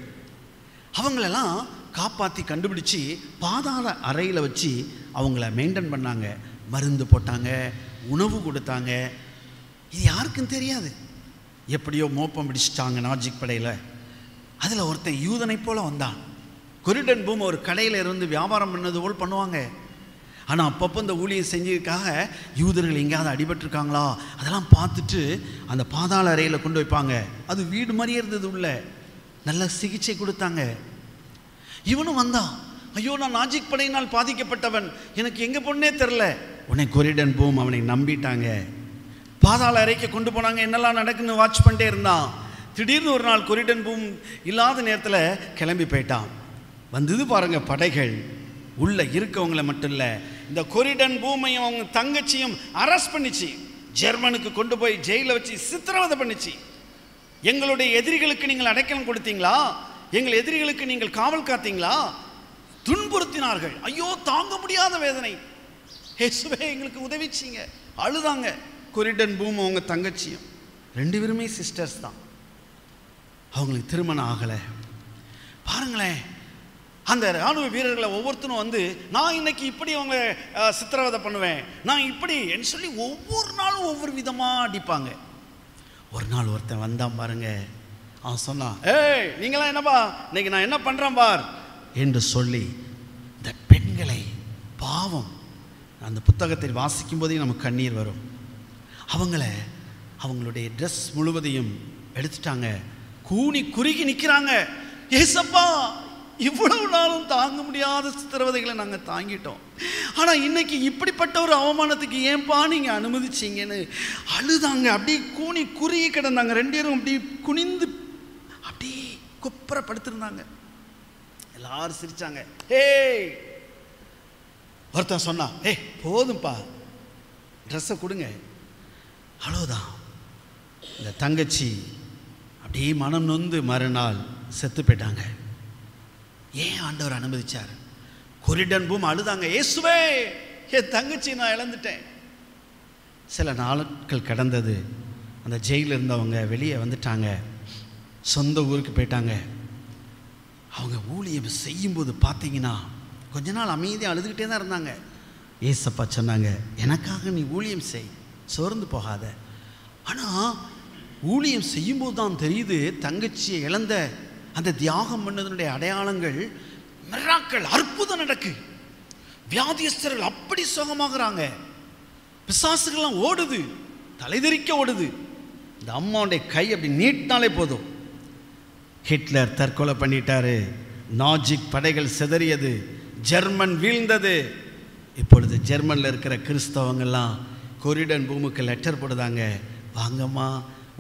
அவங்களெல்லாம் காப்பாற்றி கண்டுபிடிச்சி பாதாள அறையில் வச்சு அவங்கள மெயின்டைன் பண்ணாங்க. மருந்து போட்டாங்க, உணவு கொடுத்தாங்க. இது யாருக்கும் தெரியாது. எப்படியோ மோப்பம் பிடிச்சிட்டாங்க நாஜிக் படையில். அதில் ஒருத்தன் யூதனை போல வந்தான். கொரிடன் பூம் ஒரு கடையில் இருந்து வியாபாரம் பண்ணது போல் பண்ணுவாங்க. ஆனால் அப்பப்போ இந்த ஊழியம் செஞ்சதுக்காக யூதர்கள் எங்கேயாவது அடிபட்டிருக்காங்களா அதெல்லாம் பார்த்துட்டு அந்த பாதாள அறையில் கொண்டு வைப்பாங்க. அது வீடு மாதிரியே இருந்தது. உள்ள நல்ல சிகிச்சை கொடுத்தாங்க. இவனும் வந்தான், ஐயோ நான் நாஜிக் படையினால் பாதிக்கப்பட்டவன், எனக்கு எங்கே போனே தெரில. உடனே கொரிடன் பூம் அவனை நம்பிட்டாங்க. பாதாள அறைக்கு கொண்டு போனாங்க. என்னெல்லாம் நடக்குன்னு வாட்ச் பண்ணிட்டே இருந்தான். திடீர்னு ஒரு நாள் கொரிடன் பூம் இல்லாத நேரத்தில் கிளம்பி போயிட்டான். வந்தது பாருங்க படைகள். உள்ள இருக்கவங்களை மட்டும் இல்லை, இந்த கொரிடன் பூமையும் அவங்க தங்கச்சியும் அரெஸ்ட் பண்ணிச்சு. ஜெர்மனுக்கு கொண்டு போய் ஜெயிலில் வச்சு சித்திரவதை பண்ணிச்சு. எங்களுடைய எதிரிகளுக்கு நீங்கள் அடைக்கலம் கொடுத்தீங்களா, எங்கள் எதிரிகளுக்கு நீங்கள் காவல் காத்தீங்களா, துன்புறுத்தினார்கள். ஐயோ தாங்க முடியாத வேதனை. இயேசுவே எங்களுக்கு உதவிச்சிங்க. அழுதாங்க. கொரிடன் பூம் அவங்க தங்கச்சியும் 2 பேருமே சிஸ்டர்ஸ் தான். அவங்களுக்கு திருமணம் ஆகலை. பாருங்களேன், அந்த இராணுவ வீரர்களை ஒவ்வொருத்தரும் வந்து நான் இன்னைக்கு இப்படி அவங்க சித்திரவதை பண்ணுவேன், நான் இப்படி என்று சொல்லி ஒவ்வொரு நாளும் ஒவ்வொரு விதமாக அடிப்பாங்க. ஒரு நாள் ஒருத்தன் வந்தான் பாருங்க, அவன் சொன்னான், ஏய் நீங்களாம் என்னப்பா இன்னைக்கு நான் என்ன பண்ணுறேன் பார் என்று சொல்லி இந்த பெண்களை பாவம் அந்த புத்தகத்தை வாசிக்கும் போதே நமக்கு கண்ணீர் வரும். அவங்களுடைய ட்ரெஸ் முழுவதையும் எடுத்துட்டாங்க, கூனி குறுகி நிற்கிறாங்க. ஏசப்பா இவ்வளவு நாளும் தாங்க முடியாத சித்திரவதைகளை நாங்கள் தாங்கிட்டோம், ஆனால் இன்னைக்கு இப்படிப்பட்ட ஒரு அவமானத்துக்கு ஏன்பா நீங்கள் அனுமதிச்சிங்கன்னு அழுதாங்க. அப்படி கூனி குறுகி கிடந்தாங்க. 2 பேரும் அப்படி குனிந்து அப்படி குப்புறப்படுத்திருந்தாங்க. எல்லாரும் சிரிச்சாங்க. ஏய் ஒருத்தன் சொன்னா, ஏய் போதும்பா ட்ரெஸ்ஸை கொடுங்க. அவ்வளோதான். இந்த தங்கச்சி அப்படியே மனம் நொந்து மறுநாள் செத்து போயிட்டாங்க. ஏன் ஆண்டவர் அனுமதிச்சார்? கொரிடன் பூம் அழுதாங்க, இயேசுவே என் தங்கச்சி நான் இழந்துட்டேன். சில நாட்கள் கடந்தது. அந்த ஜெயிலில் இருந்தவங்க வெளியே வந்துட்டாங்க, சொந்த ஊருக்கு போயிட்டாங்க. அவங்க ஊழியம் செய்யும்போது பார்த்தீங்கன்னா கொஞ்ச நாள் அமைதியாக அழுதுகிட்டே தான் இருந்தாங்க. ஏசப்பா சொன்னாங்க, எனக்காக நீ ஊழியம் செய், சோர்ந்து போகாத. ஆனால் ஊழியம் செய்யும்போது தான் தெரியுது தங்கச்சியை இழந்த அந்த தியாகம் பண்ணதனுடைய அடையாளங்கள், மிராக்கள், அற்புதம் நடக்கு. வியாதியஸ்தர்கள் அப்படி சுகமாகறாங்க, பிசாசுகள்லாம் ஓடுது, தலைதெறிக்க ஓடுது. இந்த அம்மாவுடைய கை அப்படி நீட்டினாலே போதும். ஹிட்லர் தற்கொலை பண்ணிட்டாரு, நாஜிக் படைகள் சிதறியது, ஜெர்மன் வீழ்ந்தது. இப்பொழுது ஜெர்மனில் இருக்கிற கிறிஸ்தவங்கள்லாம் கொரிடன் பூமுக்கு லெட்டர் போடுதாங்க, வாங்கம்மா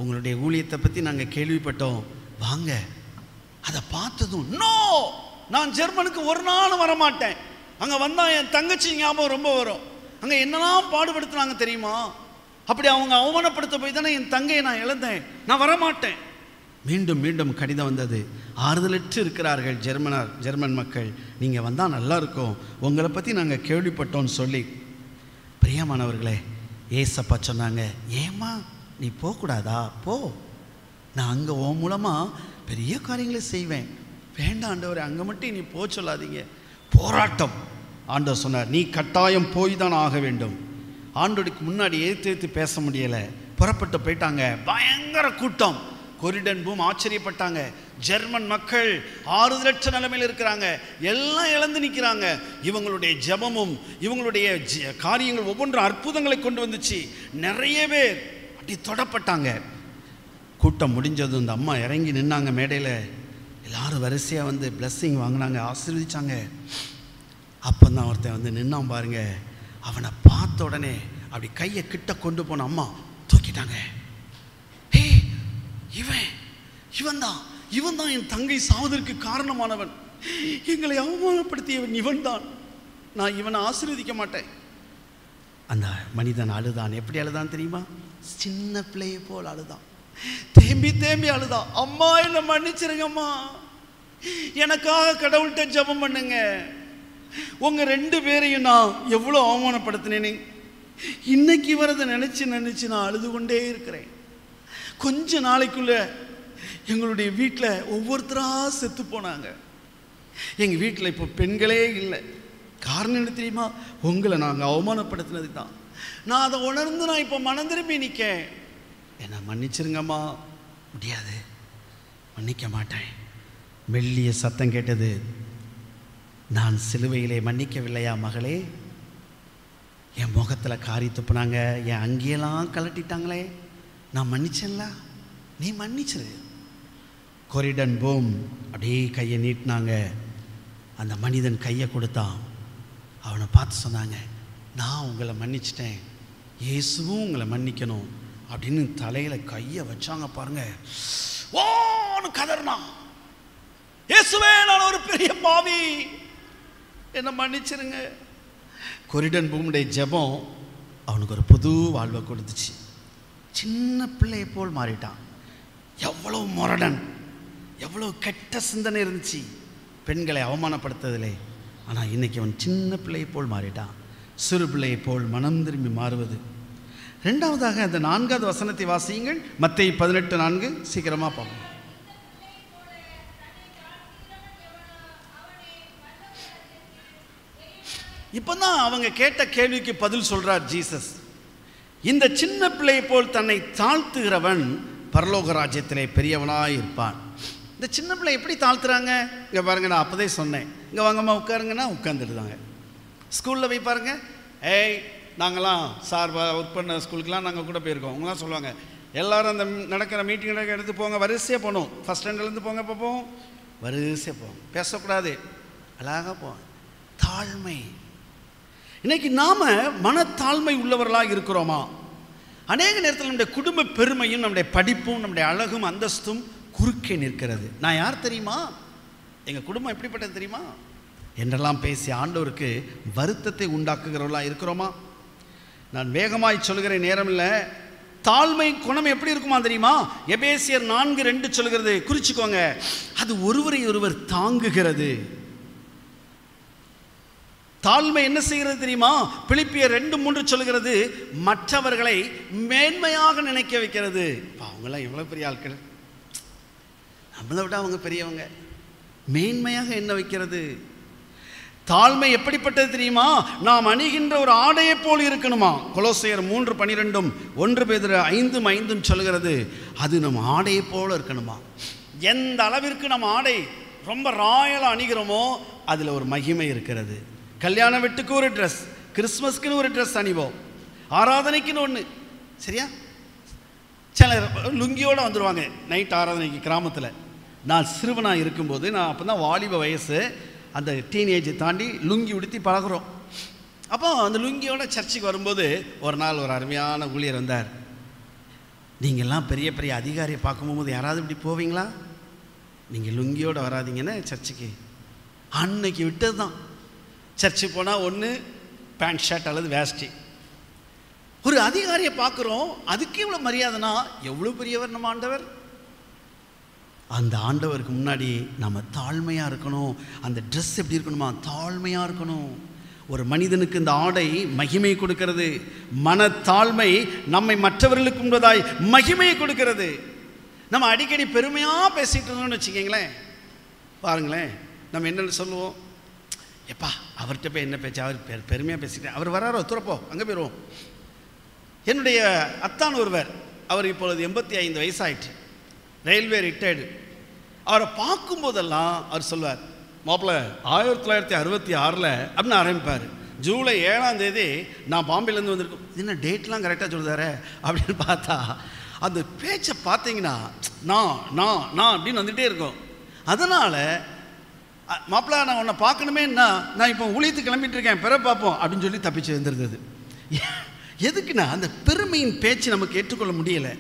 உங்களுடைய ஊழியத்தை பற்றி நாங்கள் கேள்விப்பட்டோம், வாங்க. அதை பார்த்ததும், நோ நான் ஜெர்மனுக்கு ஒரு நாளும் வரமாட்டேன், அங்கே வந்தால் என் தங்கச்சி ஞாபகம் ரொம்ப வரும், அங்கே என்னெல்லாம் பாடுபடுத்துனாங்க தெரியுமா, அப்படி அவங்க அவமானப்படுத்த போய் தானே என் தங்கையை நான் இழந்தேன், நான் வரமாட்டேன். மீண்டும் மீண்டும் கடிதம் வந்தது. ஆறுதலற்று இருக்கிறார்கள் ஜெர்மன் மக்கள், நீங்கள் வந்தால் நல்லா இருக்கும், உங்களை பற்றி நாங்கள் கேள்விப்பட்டோன்னு சொல்லி. பிரியமானவர்களே, ஏசப்பா சொன்னாங்க, ஏம்மா நீ போகக்கூடாதா, போ, நான் அங்கே உன் மூலமாக பெரிய காரியங்களை செய்வேன். வேண்டாம் ஆண்டவரே, அங்கே மட்டும் நீ போக சொல்லாதீங்க. போராட்டம். ஆண்டவர் சொன்னார், நீ கட்டாயம் போய் தான் ஆக வேண்டும். ஆண்டோருக்கு முன்னாடி ஏற்று பேச முடியலை, புறப்பட்டு போயிட்டாங்க. பயங்கர கூட்டம். கொரிடன் பூம் ஆச்சரியப்பட்டாங்க. ஜெர்மன் மக்கள் ஆறுதலற்ற நிலைமையில் இருக்கிறாங்க, எல்லாம் இழந்து நிற்கிறாங்க. இவங்களுடைய ஜெபமும் இவங்களுடைய காரியங்கள் ஒவ்வொன்றும் அற்புதங்களை கொண்டு வந்துச்சு. நிறைய பேர் அப்படி தொடப்பட்டாங்க. கூட்டம் முடிஞ்சதும் இந்த அம்மா இறங்கி நின்னாங்க மேடையில். எல்லாரும் வரிசையாக வந்து பிளஸ்ஸிங் வாங்கினாங்க, ஆசீர்வதிச்சாங்க. அப்போ தான் ஒருத்தன் வந்து நின்னான் பாருங்க. அவனை பார்த்த உடனே அப்படி கையை கிட்ட கொண்டு போன அம்மா தூக்கிட்டாங்க. இவன் தான் என் தங்கை சாவதற்கு காரணமானவன், எங்களை அவமானப்படுத்தியவன் இவன் தான், நான் இவனை ஆசீர்வதிக்க மாட்டேன். அந்த மனிதன் அழுதான். எப்படி அழுதான் தெரியுமா? சின்ன பிள்ளையை போல் அழுதான், தேம்பி தேம்பி அழுதான். அம்மா என்னை மன்னிச்சிருங்கம்மா, எனக்காக கடவுள்கிட்ட ஜெபம் பண்ணுங்க, உங்க 2 பேரையும் நான் எவ்வளோ அவமானப்படுத்தினேன்னு இன்னைக்கு வரதை நினைச்சு நான் அழுது கொண்டே இருக்கிறேன். கொஞ்ச நாளைக்குள்ள எங்களுடைய வீட்டில் ஒவ்வொருத்தராக செத்து போனாங்க. எங்கள் வீட்டில் இப்போ பெண்களே இல்லை. காரணம் என்ன தெரியுமா? உங்களை நாங்கள் அவமானப்படுத்தினது தான். நான் அதை உணர்ந்து நான் இப்போ மனம் திரும்பி நிற்க, என்னை மன்னிச்சிருங்கம்மா. முடியாது, மன்னிக்க மாட்டேன். மெல்லிய சத்தம் கேட்டது, நான் சிலுவையிலே மன்னிக்கவில்லையா மகளே? என் முகத்தில் காரி துப்புனாங்க, என் அங்கேயெல்லாம் கலட்டிட்டாங்களே, நான் மன்னிச்சேன்ல, நீ மன்னிச்சிரு. கொரிடன் பூம் அப்படியே கையை நீட்டினாங்க. அந்த மனிதன் கையை கொடுத்தான். அவனை பார்த்து சொன்னாங்க, நான் உங்களை மன்னிச்சிட்டேன், இயேசுவும் உங்களை மன்னிக்கணும் அப்படின்னு தலையில் கையை வச்சாங்க பாருங்க. ஓன்னு கதறினான், இயேசுவே நான் ஒரு பெரிய பாவி, என்னை மன்னிச்சிருங்க. கொரிடன் பூமுடைய ஜெபம் அவனுக்கு ஒரு புது வாழ்வை கொடுத்துச்சு. சின்ன பிள்ளையை போல் மாறிட்டான். எவ்வளோ முரடன், எவ்வளோ கெட்ட சிந்தனை இருந்துச்சு பெண்களை அவமானப்படுத்துறதில்லை. ஆனால் இன்னைக்கு அவன் சின்ன பிள்ளையை போல் மாறிட்டான். சிறு பிள்ளையை போல் மனம் திரும்பி மாறுவது. 2வதாக அந்த 4வது வசனத்தை வாசியுங்கள். மத்தேயு 18:4. சீக்கிரமாக பார்ப்போம். இப்போ தான் அவங்க கேட்ட கேள்விக்கு பதில் சொல்கிறார் ஜீசஸ். இந்த சின்ன பிள்ளை போல் தன்னை தாழ்த்துகிறவன் பரலோக ராஜ்யத்திலே பெரியவனாய் இருப்பான். இந்த சின்ன பிள்ளை எப்படி தாழ்த்துறாங்க? இங்கே பாருங்க, நான் அப்போதே சொன்னேன், இங்கே வாங்கம்மா உட்காருங்கன்னா உட்காந்துடுதாங்க. ஸ்கூலில் போய் பாருங்க, ஏய் நாங்களாம் சார் ஒர்க் பண்ண ஸ்கூலுக்கெலாம் நாங்கள் கூட போயிருக்கோம். அவங்களாம் சொல்லுவாங்க, எல்லோரும் அந்த நடக்கிற மீட்டிங் எடுத்து போங்க, வரிசையாக போகணும், ஃபஸ்ட் ஸ்டாண்டர்ட்லேருந்து போங்க, பார்ப்போம் வரிசையாக போவோம், பேசக்கூடாது, அழகாக போவோம். தாழ்மை. இன்னைக்கு நாம் மனத்தாழ்மை உள்ளவர்களாக இருக்கிறோமா? அநேக நேரத்தில் நம்முடைய குடும்ப பெருமையும் நம்முடைய படிப்பும் நம்முடைய அழகும் அந்தஸ்தும் குறுக்கே நிற்கிறது. நான் யார் தெரியுமா, எங்கள் குடும்பம் எப்படிப்பட்டது தெரியுமா என்றெல்லாம் பேசி ஆண்டவருக்கு வருத்தத்தை உண்டாக்குகிறவர்களாக இருக்கிறோமா? நான் வேகமாய் சொல்கிற நேரம் இல்லை. தாழ்மை குணம் எப்படி இருக்குமா தெரியுமா? எபேசியர் 4:2 சொல்கிறது, குறிச்சுக்கோங்க, அது ஒருவரை ஒருவர் தாங்குகிறது. தாழ்மை என்ன செய்கிறது தெரியுமா? பிலிப்பியர் 2:3 சொல்கிறது, மற்றவர்களை மேன்மையாக நினைக்க வைக்கிறது. அவங்களாம் எவ்வளோ பெரிய ஆட்கள், நம்மளை விட அவங்க பெரியவங்க, மேன்மையாக என்ன வைக்கிறது. தாழ்மை எப்படிப்பட்டது தெரியுமா? நாம் அணிகின்ற ஒரு ஆடையை போல் இருக்கணுமா? கொலோசையர் 3:12 1 பேதுரு 5:5 சொல்கிறது, அது நம்ம ஆடையை போல இருக்கணுமா? எந்த அளவிற்கு நம்ம ஆடை ரொம்ப ராயலாக அணிகிறோமோ அதில் ஒரு மகிமை இருக்கிறது. கல்யாண வீட்டுக்கு ஒரு ட்ரெஸ், கிறிஸ்மஸ்க்குன்னு ஒரு ட்ரெஸ் அணிவோம், ஆராதனைக்குன்னு ஒன்று, சரியா? சிலர் லுங்கியோடு வந்துடுவாங்க நைட் ஆராதனைக்கு. கிராமத்தில் நான் சிறுவனாக இருக்கும்போது, நான் அப்போ தான் வாலிப வயசு, அந்த டீனேஜை தாண்டி லுங்கி உடுத்தி பழகிறோம். அப்போ அந்த லுங்கியோட சர்ச்சுக்கு வரும்போது ஒரு நாள் ஒரு அருமையான ஊழியர் வந்தார். நீங்கள்லாம் பெரிய பெரிய அதிகாரியை பார்க்கும்போது யாராவது இப்படி போவீங்களா? நீங்கள் லுங்கியோடு வராதிங்கன்னு சர்ச்சுக்கு. அன்னைக்கு விட்டது தான். சர்ச்சுக்கு போனால் ஒன்று பேண்ட் ஷர்ட் அல்லது வேஷ்டி. ஒரு அதிகாரியை பார்க்குறோம், அதுக்கு இவ்வளோ மரியாதைனா எவ்வளோ பெரியவர் நம்ம ஆண்டவர். அந்த ஆண்டவருக்கு முன்னாடி நம்ம தாழ்மையாக இருக்கணும். அந்த ட்ரெஸ் எப்படி இருக்கணுமா? தாழ்மையாக இருக்கணும். ஒரு மனிதனுக்கு இந்த ஆடை மகிமை கொடுக்கிறது. மனத்தாழ்மை நம்மை மற்றவர்களுக்கு முன்பதாய் மகிமையை கொடுக்கிறது. நம்ம அடிக்கடி பெருமையாக பேசிகிட்டு இருந்தோம்னு வச்சுக்கிங்களேன், பாருங்களேன், நம்ம என்னென்னு சொல்லுவோம், எப்பா அவர்கிட்ட போய் என்ன பேச்சு, அவர் பெருமையாக பேசிட்டேன், அவர் வராரோ துறப்போ அங்கே போயிடுவோம். என்னுடைய அத்தான் ஒருவர், அவர் இப்பொழுது 85 வயசாயிட்டு, ரயில்வே ரிட்டையர்டு. அவரை பார்க்கும்போதெல்லாம் அவர் சொல்வார், மாப்பிள்ள 1966 அப்படின்னு ஆரம்பிப்பார். ஜூலை 7ஆம் தேதி நான் பாம்பேலேருந்து வந்திருக்கோம். என்ன டேட்லாம் கரெக்டாக சொல்லுதாரு அப்படின்னு பார்த்தா அந்த பேச்சை பார்த்தீங்கன்னா நான் அப்படின்னு வந்துகிட்டே இருக்கும். அதனால் மாப்பிள்ள நான் உன்னை பார்க்கணுமேன்னா, நான் இப்போ ஊழியத்துக்கு கிளம்பிட்டு இருக்கேன், பிற பார்ப்போம் அப்படின்னு சொல்லி தப்பிச்சு வந்துருந்தது. எதுக்குன்னா அந்த பெருமையின் பேச்சு நமக்கு ஏற்றுக்கொள்ள முடியலை.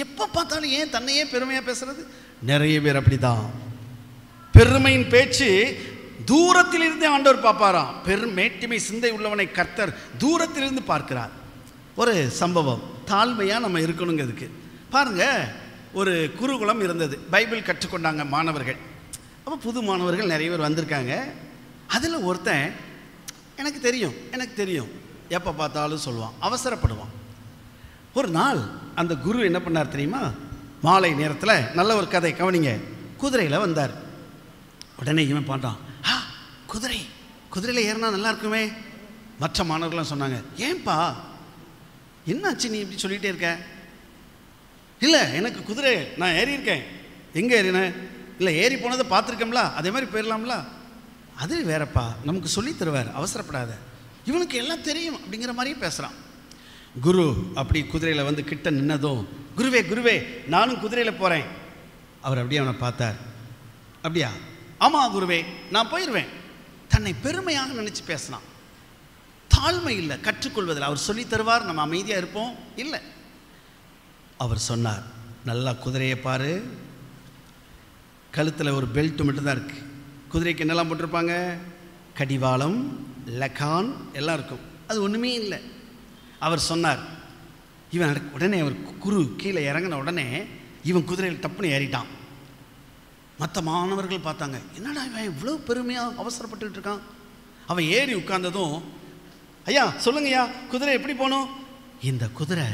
எப்போ பார்த்தாலும் ஏன் தன்னையே பெருமையாக பேசுறது? நிறைய பேர் அப்படிதான். பெருமையின் பேச்சு தூரத்திலிருந்தே ஆண்டவர் பார்ப்பாராம். மேட்டிமை சிந்தை உள்ளவனை கர்த்தர் தூரத்திலிருந்து பார்க்கிறார். ஒரு சம்பவம், தாழ்மையாக நம்ம இருக்கணுங்கிறதுக்கு பாருங்க. ஒரு குருகுலம் இருந்தது, பைபிள் கற்றுக்கொண்டாங்க மாணவர்கள். அப்போ புது மாணவர்கள் நிறைய பேர் வந்திருக்காங்க. அதில் ஒருத்தன் எனக்கு தெரியும் எப்போ பார்த்தாலும் சொல்லுவான், அவசரப்படுவான். ஒரு நாள் அந்த குரு என்ன பண்ணார் தெரியுமா? மாலை நேரத்தில் நல்ல ஒரு கதை கவனிங்க. குதிரையில் வந்தார். உடனே இவன் பாட்டான், குதிரையில் ஏறினா நல்லா இருக்குமே. மற்ற மாணவர்கள்லாம் சொன்னாங்க, ஏன்பா என்னாச்சு நீ இப்படி சொல்லிகிட்டே இருக்க? இல்லை எனக்கு குதிரை நான் ஏறி இருக்கேன். எங்கே ஏறினேன்? இல்லை ஏறி போனதை பார்த்துருக்கோம்ல, அதே மாதிரி போயிடலாம்ல. அது வேறப்பா, நமக்கு சொல்லி தருவார், அவசரப்படாத. இவனுக்கு எல்லாம் தெரியும் அப்படிங்கிற மாதிரியே பேசுகிறான். குரு அப்படி குதிரையில் வந்து கிட்ட நின்னதும், குருவே நானும் குதிரையில் போகிறேன். அவர் அப்படியே அவனை பார்த்தார். அப்படியா? ஆமாம் குருவே, நான் போயிடுவேன். தன்னை பெருமையாக நினச்சி பேசினான். தாழ்மை இல்லை கற்றுக்கொள்வதில். அவர் சொல்லி தருவார், நம்ம அமைதியாக இருப்போம். இல்லை, அவர் சொன்னார், நல்லா குதிரையை பாரு, கழுத்தில் ஒரு பெல்ட் மட்டும்தான் இருக்குது. குதிரைக்கு என்னெல்லாம் போட்டிருப்பாங்க? கடிவாளம், லகான் எல்லாம் இருக்கும். அது ஒன்றுமே இல்லை. அவர் சொன்னார். இவன் உடனே அவர் குரு கீழே இறங்கின உடனே இவன் குதிரையில் டப்புன்னு ஏறிட்டான். மற்ற மாணவர்கள் பார்த்தாங்க, என்னடா இவன் இவ்வளோ பெருமையாக அவசரப்பட்டுக்கிட்டு இருக்கான். அவன் ஏறி உட்கார்ந்ததும், ஐயா சொல்லுங்கய்யா, குதிரை எப்படி போகணும்? இந்த குதிரை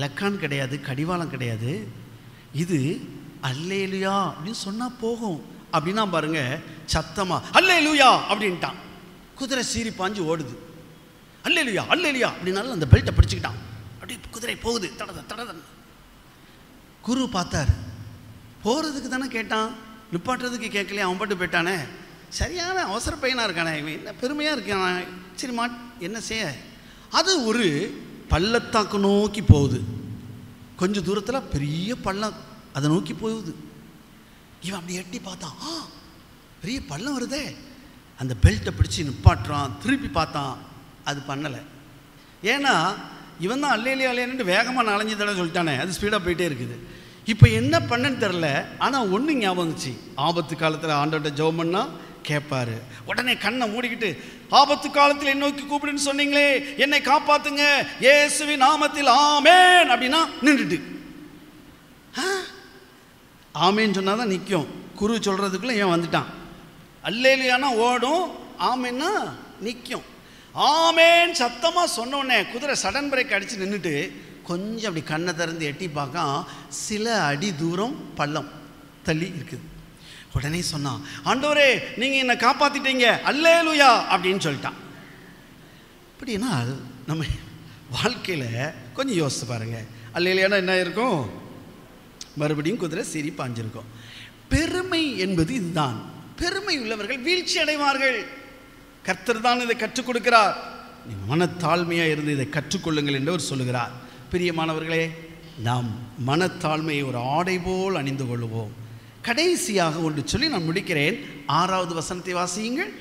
லக்கான் கிடையாது, கடிவாளம் கிடையாது, இது அல்லேலுயா அப்படின்னு சொன்னால் போகும் அப்படின்னா பாருங்க, சத்தமாக அல்லேலுயா அப்படின்ட்டான். குதிரை சீறி பாஞ்சு ஓடுது. அல்லேலூயா அல்லேலூயா அப்படின்னாலும் அந்த பெல்ட்டை பிடிச்சிக்கிட்டான். அப்படியே குதிரை போகுது தடத தடதன். குரு பார்த்தார், போகிறதுக்கு தானே கேட்டான், நிப்பாட்டுறதுக்கு கேட்கலையே, அவன் பாட்டு போயிட்டானே, சரியான அவசர பையனாக இருக்கானே, இவன் என்ன பெருமையாக இருக்கான், சரி என்ன செய்ய. அது ஒரு பள்ளத்தாக்கு நோக்கி போகுது. கொஞ்சம் தூரத்தில் பெரிய பள்ளம் அதை நோக்கி போகுது. இவன் அப்படி எட்டி பார்த்தான், பெரிய பள்ளம் வருதே. அந்த பெல்ட்டை பிடிச்சி நிப்பாட்டுறான். திருப்பி பார்த்தான், அது பண்ணலை. ஏன்னா இவன் தான் அல்லேலியா அல்லேன்னு வேகமாக 4-5 தடவை சொல்லிட்டானே, அது ஸ்பீடாக போயிட்டே இருக்குது. இப்போ என்ன பண்ணன்னு தெரில. ஆனால் ஒன்று ஞாபகம் வந்துச்சு, ஆபத்து காலத்தில் ஆண்டவர்கிட்ட ஜெபம் பண்ணா கேட்பாரு. உடனே கண்ணை மூடிக்கிட்டு, ஆபத்து காலத்தில் என்னை நோக்கி கூப்பிடுன்னு சொன்னீங்களே, என்னை காப்பாத்துங்க இயேசுவின் நாமத்தில் ஆமேன் அப்படின்னா நின்றுட்டு, ஆமேன்னு சொன்னால் தான் நிற்கும். குரு சொல்கிறதுக்குள்ளே ஏன் வந்துட்டான். அல்லேலியானா ஓடும், ஆமேன்னா நிற்கும். ஆமேன் சத்தமாக சொன்னோடனே குதிரை சடன் பிரேக் அடித்து நின்றுட்டு கொஞ்சம் அப்படி கண்ணை திறந்து எட்டி பார்க்க சில அடி தூரம் பள்ளம் தள்ளி இருக்குது. உடனே சொன்னான், ஆண்டவரே நீங்கள் என்னை காப்பாற்றிட்டீங்க அல்லேலூயா அப்படின்னு சொல்லிட்டான். அப்படின்னா நம்ம வாழ்க்கையில் கொஞ்சம் யோசித்து பாருங்கள், அல்லேலூயானா என்ன இருக்கும், மறுபடியும் குதிரை சீறி பாஞ்சிருக்கும். பெருமை என்பது இதுதான். பெருமை உள்ளவர்கள் வீழ்ச்சி அடைவார்கள். கர்த்தர் தான் இதை கற்றுக் கொடுக்கிறார். நீங்கள் மனத்தாழ்மையாக இருந்து இதை கற்றுக்கொள்ளுங்கள் என்று அவர் சொல்லுகிறார். பிரியமானவர்களே, நாம் மனத்தாழ்மையை ஒரு ஆடை போல் அணிந்து கொள்வோம். கடைசியாக ஒன்று சொல்லி நான் முடிக்கிறேன். 6வது வசனத்தை வாசியுங்கள்.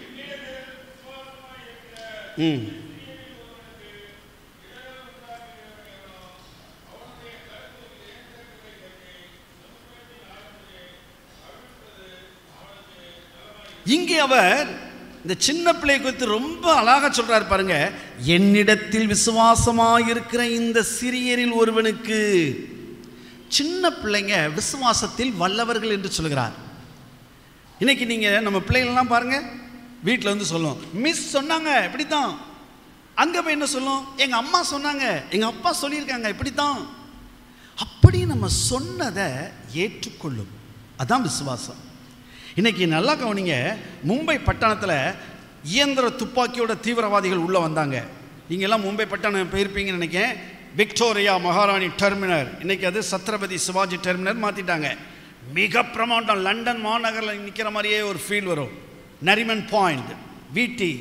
இங்கே அவர் இந்த சின்ன பிள்ளை குறித்து ரொம்ப அழகாக சொல்றாரு பாருங்க. என்னிடத்தில் விசுவாசமாயிருக்கிற இந்த சிறியரில் ஒருவனுக்கு. சின்ன பிள்ளைங்க விசுவாசத்தில் வல்லவர்கள் என்று சொல்கிறார். இன்னைக்கு நீங்கள் நம்ம பிள்ளைகளெல்லாம் பாருங்க, வீட்டில் வந்து சொல்லும், மிஸ் சொன்னாங்க இப்படித்தான். அங்கே போய் என்ன சொல்லும், எங்கள் அம்மா சொன்னாங்க, எங்கள் அப்பா சொல்லியிருக்காங்க இப்படித்தான். அப்படி நம்ம சொன்னதை ஏற்றுக்கொள்ளும், அதான் விசுவாசம். இன்றைக்கி நல்லா கவனிங்க, மும்பை பட்டணத்தில் இயந்திர துப்பாக்கியோட தீவிரவாதிகள் உள்ளே வந்தாங்க. நீங்கள்லாம் மும்பை பட்டணம் போயிருப்பீங்கன்னு நினைக்கிறேன். விக்டோரியா மகாராணி டெர்மினர், இன்றைக்கி அது சத்ரபதி சிவாஜி டெர்மினர் மாற்றிட்டாங்க. மிக பிரமாண்டம், லண்டன் மாநகரில் நிற்கிற மாதிரியே ஒரு ஃபீல் வரும். நரிமன் பாயிண்ட், விடி,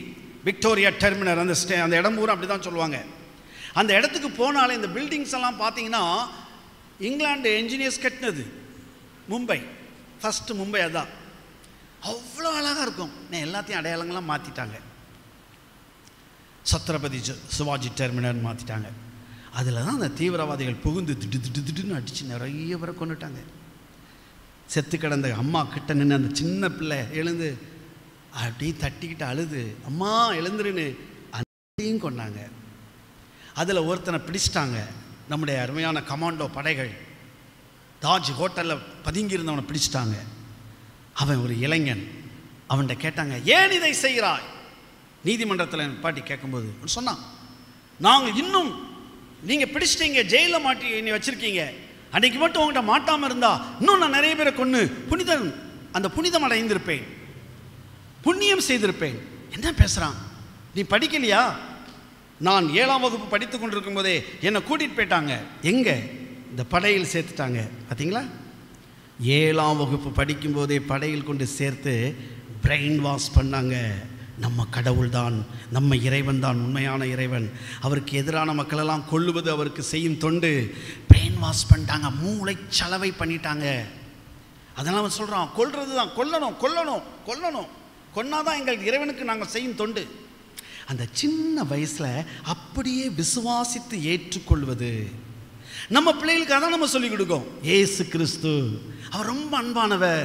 விக்டோரியா டெர்மினர், அந்த இடம் பூரா அப்படி தான் சொல்லுவாங்க. அந்த இடத்துக்கு போனாலே இந்த பில்டிங்ஸ் எல்லாம் பார்த்தீங்கன்னா இங்கிலாந்து என்ஜினியர்ஸ் கட்டினது. மும்பை ஃபஸ்ட்டு மும்பை அதான். அவ்வளோ அழகாக இருக்கும். எல்லாத்தையும் அடையாளங்கள்லாம் மாற்றிட்டாங்க. சத்ரபதி சிவாஜி டெர்மினர் மாற்றிட்டாங்க. அதில் தான் அந்த தீவிரவாதிகள் புகுந்து திடுன்னு அடித்து நிறைய பேரை கொண்டுட்டாங்க. செத்து கிடந்த அம்மா கிட்ட நின்று அந்த சின்ன பிள்ளை எழுந்து அப்படி தட்டிக்கிட்டு அழுது, அம்மா எழுந்துருன்னு அதையும் கொண்டாங்க. அதில் ஒருத்தனை பிடிச்சிட்டாங்க. நம்முடைய அருமையான கமாண்டோ படைகள் தாஜ் ஹோட்டலில் பதுங்கியிருந்தவனை பிடிச்சிட்டாங்க. அவன் ஒரு இளைஞன். அவன்கிட்ட கேட்டாங்க, ஏன் இதை செய்கிறாய்? நீதிமன்றத்தில் பாட்டி கேட்கும்போது சொன்னான், நாங்கள் இன்னும் நீங்கள் பிடிச்சிட்டீங்க, ஜெயிலில் மாட்டி நீ வச்சுருக்கீங்க, அன்றைக்கு மட்டும் உங்கள்கிட்ட மாட்டாமல் இருந்தா இன்னும் நான் நிறைய பேரை கொன்று புனிதன், அந்த புனிதம் அடைந்திருப்பேன், புண்ணியம் செய்திருப்பேன். என்ன பேசுகிறான், நீ படிக்கலையா? நான் 7ஆம் வகுப்பு படித்து கொண்டிருக்கும் போதே என்னை கூட்டிகிட்டு போயிட்டாங்க. எங்கே? இந்த படையில் சேர்த்துட்டாங்க. பார்த்தீங்களா? 7ஆம் வகுப்பு படிக்கும்போதே படையில் கொண்டு சேர்த்து பிரெயின் வாஷ் பண்ணாங்க. நம்ம கடவுள் தான், நம்ம இறைவன் தான் உண்மையான இறைவன், அவருக்கு எதிரான மக்களெல்லாம் கொல்லுவது அவருக்கு செய்யும் தொண்டு. பிரெயின் வாஷ் பண்ணிட்டாங்க, மூளை சலவை பண்ணிட்டாங்க. அதனால் அவன் சொல்கிறான், கொல்றது தான், கொல்லணும் கொல்லணும் கொல்லணும், கொன்னாதான் எங்கள் இறைவனுக்கு நாங்கள் செய்யும் தொண்டு. அந்த சின்ன வயசில் அப்படியே விசுவாசித்து ஏற்றுக்கொள்வது. நம்ம பிள்ளைகளுக்கு அதான் நம்ம சொல்லிக் கொடுக்கோம். ஏசு கிறிஸ்து அவர் ரொம்ப அன்பானவர்,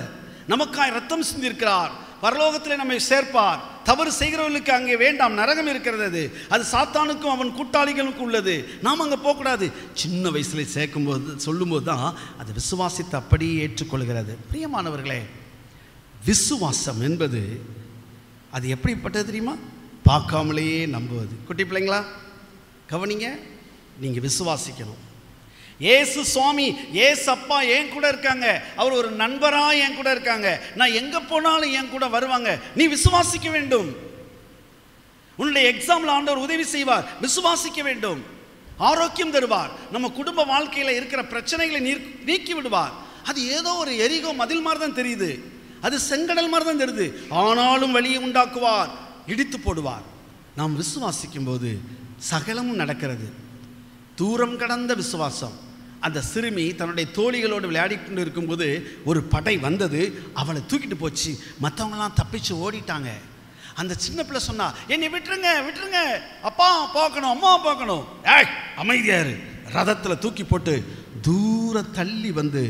நமக்காய் ரத்தம் சிந்திருக்கிறார், பரலோகத்தில் நம்மை சேர்ப்பார். தவறு செய்கிறவர்களுக்கு அங்கே வேண்டாம், நரகம் இருக்கிறது, அது சாத்தானுக்கும் அவன் கூட்டாளிகளுக்கும் உள்ளது, நாம் அங்கே போகக்கூடாது. சின்ன வயசில் சேர்க்கும்போது சொல்லும்போது தான் அது விசுவாசித்து அப்படியே ஏற்றுக்கொள்கிறது. பிரியமானவர்களே, விசுவாசம் என்பது அது எப்படிப்பட்டது தெரியுமா? பார்க்காமலேயே நம்புவது. குட்டி பிள்ளைங்களா கவனிங்க, நீங்கள் விசுவாசிக்கணும். ஏசு சுவாமி, ஏசு அப்பா என் கூட இருக்காங்க, அவர் ஒரு நண்பராக என் கூட இருக்காங்க, நான் எங்கே போனாலும் என் கூட வருவாங்க. நீ விசுவாசிக்க வேண்டும். உன்னுடைய எக்ஸாம்ல ஆண்டவர் உதவி செய்வார். விசுவாசிக்க வேண்டும். ஆரோக்கியம் தருவார். நம்ம குடும்ப வாழ்க்கையில் இருக்கிற பிரச்சனைகளை நீக்கி விடுவார். அது ஏதோ ஒரு எரிகோ மதில் மாதிரி தான் தெரியுது, அது செங்கடல் மாதிரி தான் தெரியுது, ஆனாலும் வழியை உண்டாக்குவார், இடித்து போடுவார். நாம் விசுவாசிக்கும் போது சகலமும் நடக்கிறது. தூரம் கடந்த விசுவாசம். அந்த சிறுமி தன்னுடைய தோழிகளோடு விளையாடி கொண்டு இருக்கும்போது ஒரு படை வந்தது, அவளை தூக்கிட்டு போச்சு. மற்றவங்களாம் தப்பிச்சு ஓடிட்டாங்க. அந்த சின்ன பிள்ளை சொன்னா, என்னை விட்டுருங்க விட்டுருங்க, அப்பா பார்க்கணும், அம்மா பார்க்கணும். ஏய் அமைதியாரு. ரதத்தில் தூக்கி போட்டு தூர தள்ளி வந்து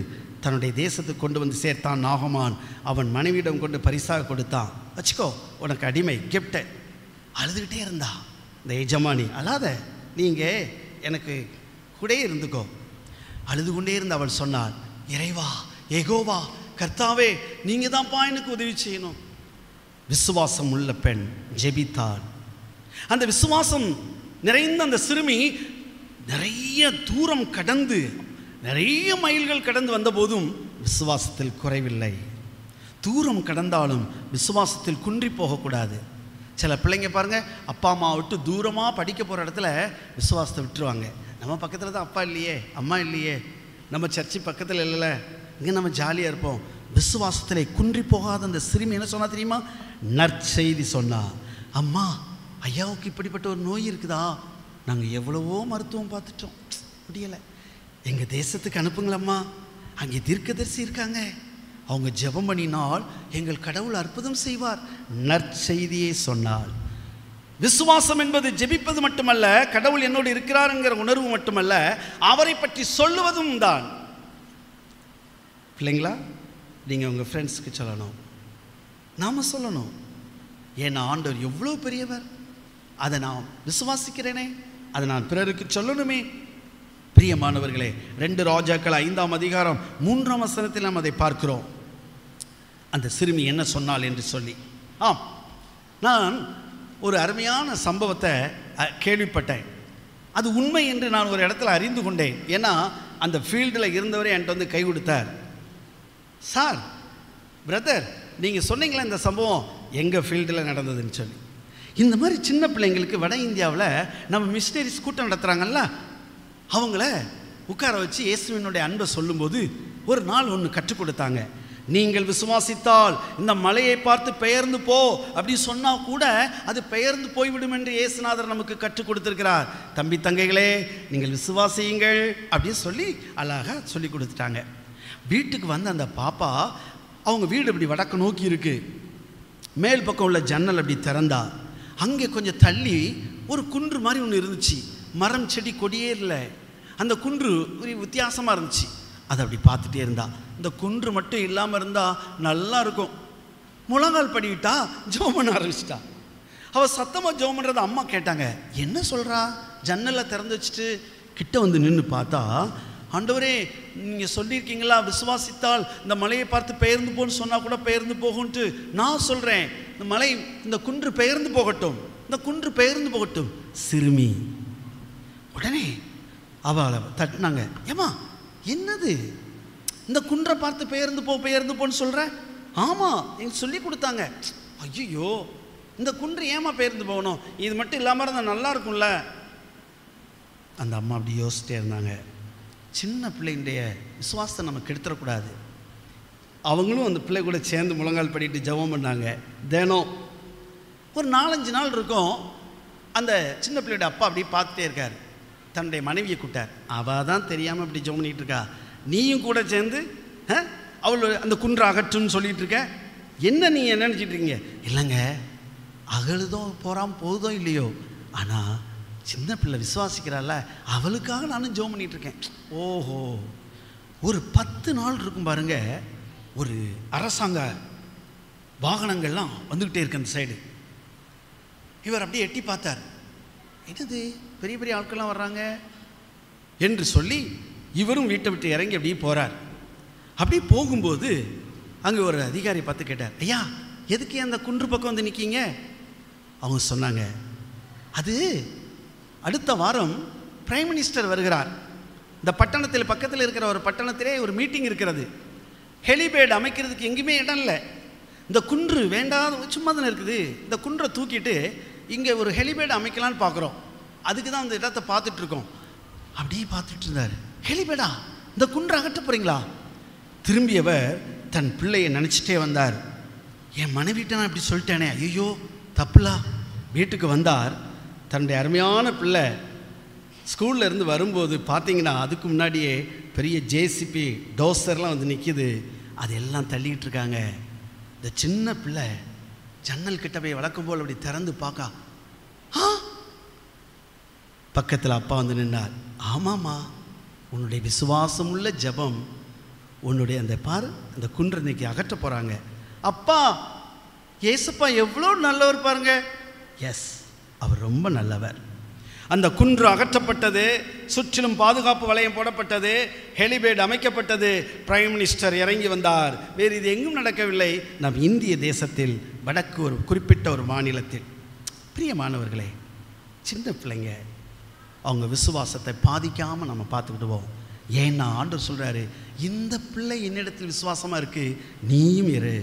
தன்னுடைய தேசத்துக்கு கொண்டு வந்து சேர்த்தான் நாகமான். அவன் மனைவியிடம் கொண்டு பரிசாக கொடுத்தான். வச்சுக்கோ உனக்கு அடிமை கிஃப்ட். அழுதுகிட்டே இருந்தா இந்த எஜமானி. அழாத, நீங்கள் எனக்கு கூட இருந்துக்கோ. அழுது கொண்டே இருந்து அவள் சொன்னாள், இறைவா, ஏகோவா, கர்த்தாவே, நீங்கள் தான்ப்பா எனக்கு உதவி செய்யணும். விசுவாசம் உள்ள பெண் ஜெபித்தாள். அந்த விசுவாசம் நிறைந்த அந்த சிறுமி நிறைய தூரம் கடந்து, நிறைய மைல்கள் கடந்து வந்த போதும் விசுவாசத்தில் குறைவில்லை. தூரம் கடந்தாலும் விசுவாசத்தில் குன்றி போகக்கூடாது. சில பிள்ளைங்க பாருங்கள், அப்பா அம்மா விட்டு தூரமாக படிக்க போகிற இடத்துல விசுவாசத்தை விட்டுருவாங்க. நம்ம பக்கத்தில் தான் அப்பா இல்லையே, அம்மா இல்லையே, நம்ம சர்ச்சு பக்கத்தில் இல்லைல்ல, இங்கே நம்ம ஜாலியாக இருப்போம். விசுவாசத்தில் குன்றி போகாத அந்த சிறுமி என்ன சொன்னா தெரியுமா? நற்செய்தி சொன்னா. அம்மா, ஐயாவுக்கு இப்படிப்பட்ட ஒரு நோய் இருக்குதா? நாங்கள் எவ்வளவோ மருத்துவம் பார்த்துட்டோம், முடியலை. எங்கள் தேசத்துக்கு அனுப்புங்களம்மா, அங்கே தீர்க்கதரிசி இருக்காங்க, அவங்க ஜெபம் பண்ணினால் எங்கள் கடவுள் அற்புதம் செய்வார். நற்செய்தியை சொன்னாள். விசுவாசம் என்பது ஜெபிப்பது மட்டுமல்ல, கடவுள் என்னோடு இருக்கிறார் என்கிற உணர்வு மட்டுமல்ல, அவரை பற்றி சொல்லுவதும் தான். பிள்ளைங்களா, நீங்கள் உங்கள் ஃப்ரெண்ட்ஸுக்கு சொல்லணும், நாம் சொல்லணும். ஏன்னா ஆண்டவர் எவ்வளோ பெரியவர், அதை நான் விசுவாசிக்கிறேனே, அதை நான் பிறருக்கு சொல்லணுமே. பிரியமானவர்களே, 2 ராஜாக்கள் 5ஆம் அதிகாரம் 3ஆம் வசனத்தில் நாம் அதை பார்க்கிறோம். அந்த சிறுமி என்ன சொன்னாள் என்று சொல்லி. நான் ஒரு அருமையான சம்பவத்தை கேள்விப்பட்டேன். அது உண்மை என்று நான் ஒரு இடத்துல அறிந்து கொண்டேன். ஏன்னா அந்த ஃபீல்டில் இருந்தவரே என்கிட்ட வந்து கை கொடுத்தார். சார், பிரதர், நீங்கள் சொன்னீங்களே இந்த சம்பவம் எங்கள் ஃபீல்டில் நடந்ததுன்னு சொல்லி. இந்த மாதிரி சின்ன பிள்ளைங்களுக்கு வட இந்தியாவில் நம்ம மிஷினரிஸ் கூட்டம் நடத்துகிறாங்கல்ல, அவங்கள உட்கார வச்சு இயேசுவினுடைய அன்பை சொல்லும்போது ஒரு நாள் ஒன்று கற்றுக் கொடுத்தாங்க. நீங்கள் விசுவாசித்தால் இந்த மலையை பார்த்து பெயர்ந்து போ அப்படி சொன்னால் கூட அது பெயர்ந்து போய்விடும் என்று இயேசுநாதர் நமக்கு கற்றுக் கொடுத்துருக்கிறார். தம்பி தங்கைகளே, நீங்கள் விசுவாசியுங்கள் அப்படின்னு சொல்லி அழகாக சொல்லி கொடுத்துட்டாங்க. வீட்டுக்கு வந்து அந்த பாப்பா, அவங்க வீடு இப்படி வடக்கு நோக்கி இருக்கு, மேல் பக்கம் உள்ள ஜன்னல் அப்படி திறந்தா, அங்கே கொஞ்சம் தள்ளி ஒரு குன்று மாதிரி ஒன்று இருந்துச்சு. மரம் செடி கொடியே இல்லை, அந்த குன்று ஒரு வித்தியாசமாக இருந்துச்சு. அதை அப்படி பார்த்துட்டே இருந்தா. இந்த குன்று மட்டும் இல்லாமல் இருந்தால் நல்லா இருக்கும். முழங்கால் படிக்கிட்டா ஜெபம் பண்ண ஆரம்பிச்சிட்டா. அவள் சத்தமாக ஜெபம் பண்ணுறத அம்மா கேட்டாங்க. என்ன சொல்கிறா? ஜன்னலை திறந்து வச்சுட்டு கிட்ட வந்து நின்று பார்த்தா, ஆண்டவரே, நீங்கள் சொல்லியிருக்கீங்களா விசுவாசித்தால் இந்த மலையை பார்த்து பெயர்ந்து போன்னு சொன்னால் கூட பெயர்ந்து போகும்ன்ட்டு. நான் சொல்கிறேன், இந்த மலை, இந்த குன்று பெயர்ந்து போகட்டும், இந்த குன்று பெயர்ந்து போகட்டும். சிறுமி உடனே அவளை தட்டினாங்க. ஏமா, என்னது இந்த குன்றை பார்த்து பெயர்ந்து போன்னு சொல்கிற? ஆமாம், எங்களுக்கு சொல்லி கொடுத்தாங்க. ஐயோ, இந்த குன்று ஏமா பெயர்ந்து போகணும்? இது மட்டும் இல்லாமல் இருந்தால் நல்லா இருக்கும்ல. அந்த அம்மா அப்படி யோசிச்சிட்டே இருந்தாங்க. சின்ன பிள்ளைங்களுடைய விசுவாசத்தை நம்ம கெடுத்துடக்கூடாது. அவங்களும் அந்த பிள்ளை கூட சேர்ந்து முழங்கால் படிட்டு ஜெபம் பண்ணாங்க. தினம் ஒரு 4-5 நாள் இருக்கும். அந்த சின்ன பிள்ளையோட அப்பா அப்படி பார்த்துட்டே இருக்கார். தன்னுடைய மனைவியை கூட்டார். அவள் தான் தெரியாமல் இப்படி ஜெபம் பண்ணிகிட்டு இருக்கா, நீயும் கூட சேர்ந்து அவள் அந்த குன்று அகற்றுன்னு சொல்லிகிட்டு இருக்க. என்ன நீங்கள் நினச்சிட்டு இருக்கீங்க? இல்லைங்க, அகழுதோ போகுதோ இல்லையோ, ஆனால் சின்ன பிள்ளை விசுவாசிக்கிறாள்ல, அவளுக்காக நானும் ஜெபம் பண்ணிகிட்டு இருக்கேன். ஓஹோ, ஒரு 10 நாள் இருக்கும் பாருங்க, ஒரு அரசாங்க வாகனங்கள்லாம் வந்துக்கிட்டே இருக்கு அந்த சைடு. இவர் அப்படியே எட்டி பார்த்தார். என்னது, பெரிய பெரிய ஆட்கள்லாம் வர்றாங்க என்று சொல்லி இவரும் வீட்டை விட்டு இறங்கி அப்படியே போகிறார். அப்படியே போகும்போது அங்கே ஒரு அதிகாரி பார்த்து கேட்டார், ஐயா, எதுக்கு அந்த குன்று பக்கம் வந்து நிற்கீங்க? அவங்க சொன்னாங்க, அது அடுத்த வாரம் பிரைம் மினிஸ்டர் வருகிறார். இந்த பட்டணத்தில் பக்கத்தில் இருக்கிற ஒரு பட்டணத்திலே ஒரு மீட்டிங் இருக்கிறது. ஹெலிபேட் அமைக்கிறதுக்கு எங்கேயுமே இடம் இல்லை. இந்த குன்று வேண்டாத சும்மா தானே இருக்குது. இந்த குன்றை தூக்கிட்டு இங்கே ஒரு ஹெலிபேட் அமைக்கலான்னு பார்க்குறோம். அதுக்கு தான் அந்த இடத்தை பார்த்துட்ருக்கோம். அப்படியே பார்த்துட்டு இருந்தார். ஹெலிபேடா, இந்த குன்று அகற்ற போகிறீங்களா? திரும்பியவர் தன் பிள்ளையை நினச்சிட்டே வந்தார். என் மனைவிட்ட நான் இப்படி சொல்லிட்டேனே, ஐயோ தப்புலா. வீட்டுக்கு வந்தார். தன்னுடைய அருமையான பிள்ளை ஸ்கூலில் இருந்து வரும்போது பார்த்தீங்கன்னா அதுக்கு முன்னாடியே பெரிய ஜேசிபி டோசர்லாம் வந்து நிற்கிது. அதெல்லாம் தள்ளிகிட்டு இருக்காங்க. இந்த சின்ன பிள்ளை ஜன்னல் கிட்ட போய் வழக்கம் போல் அப்படி திறந்து பார்க்க, பக்கத்தில் அப்பா வந்து நின்னார். ஆமாம்மா, உன்னுடைய விசுவாசம் உள்ள ஜெபம் உன்னுடைய அந்த பாரு அந்த குன்று இன்னைக்கு அகற்ற போகிறாங்க. அப்பா, ஏசப்பா எவ்வளோ நல்லவர் பாருங்க. எஸ், அவர் ரொம்ப நல்லவர். அந்த குன்று அகற்றப்பட்டது, சுற்றிலும் பாதுகாப்பு வளையம் போடப்பட்டது, ஹெலிபேட் அமைக்கப்பட்டது, பிரைம் மினிஸ்டர் இறங்கி வந்தார். வேறு இது எங்கும் நடக்கவில்லை, நம் இந்திய தேசத்தில் வடக்கு ஒரு குறிப்பிட்ட ஒரு மாநிலத்தில். பிரியமானவர்களே, சின்ன பிள்ளைங்க அவங்க விசுவாசத்தை பாதிக்காமல் நம்ம பார்த்துக்கிடுவோம். ஏன்னா ஆண்டவர் சொல்கிறாரு, இந்த பிள்ளை என்னிடத்தில் விசுவாசமாக இருக்குது, நீயும் இரு.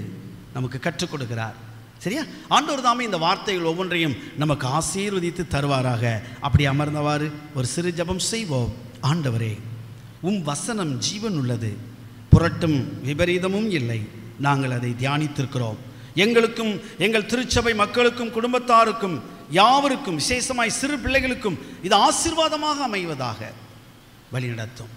நமக்கு கற்றுக் கொடுக்கிறார். சரியா? ஆண்டவர் தாமே இந்த வார்த்தைகள் ஒவ்வொன்றையும் நமக்கு ஆசீர்வதித்து தருவாராக. அப்படி அமர்ந்தவாறு ஒரு சிறு ஜெபம் செய்வோம். ஆண்டவரே, உம் வசனம் ஜீவன் உள்ளது, புரட்டும் விபரீதமும் இல்லை. நாங்கள் அதை தியானித்திருக்கிறோம். எங்களுக்கும் எங்கள் திருச்சபை மக்களுக்கும் குடும்பத்தாருக்கும் யாவருக்கும் விசேஷமாய் சிறு பிள்ளைகளுக்கும் இது ஆசீர்வாதமாக அமைவதாக வழிநடத்தும்.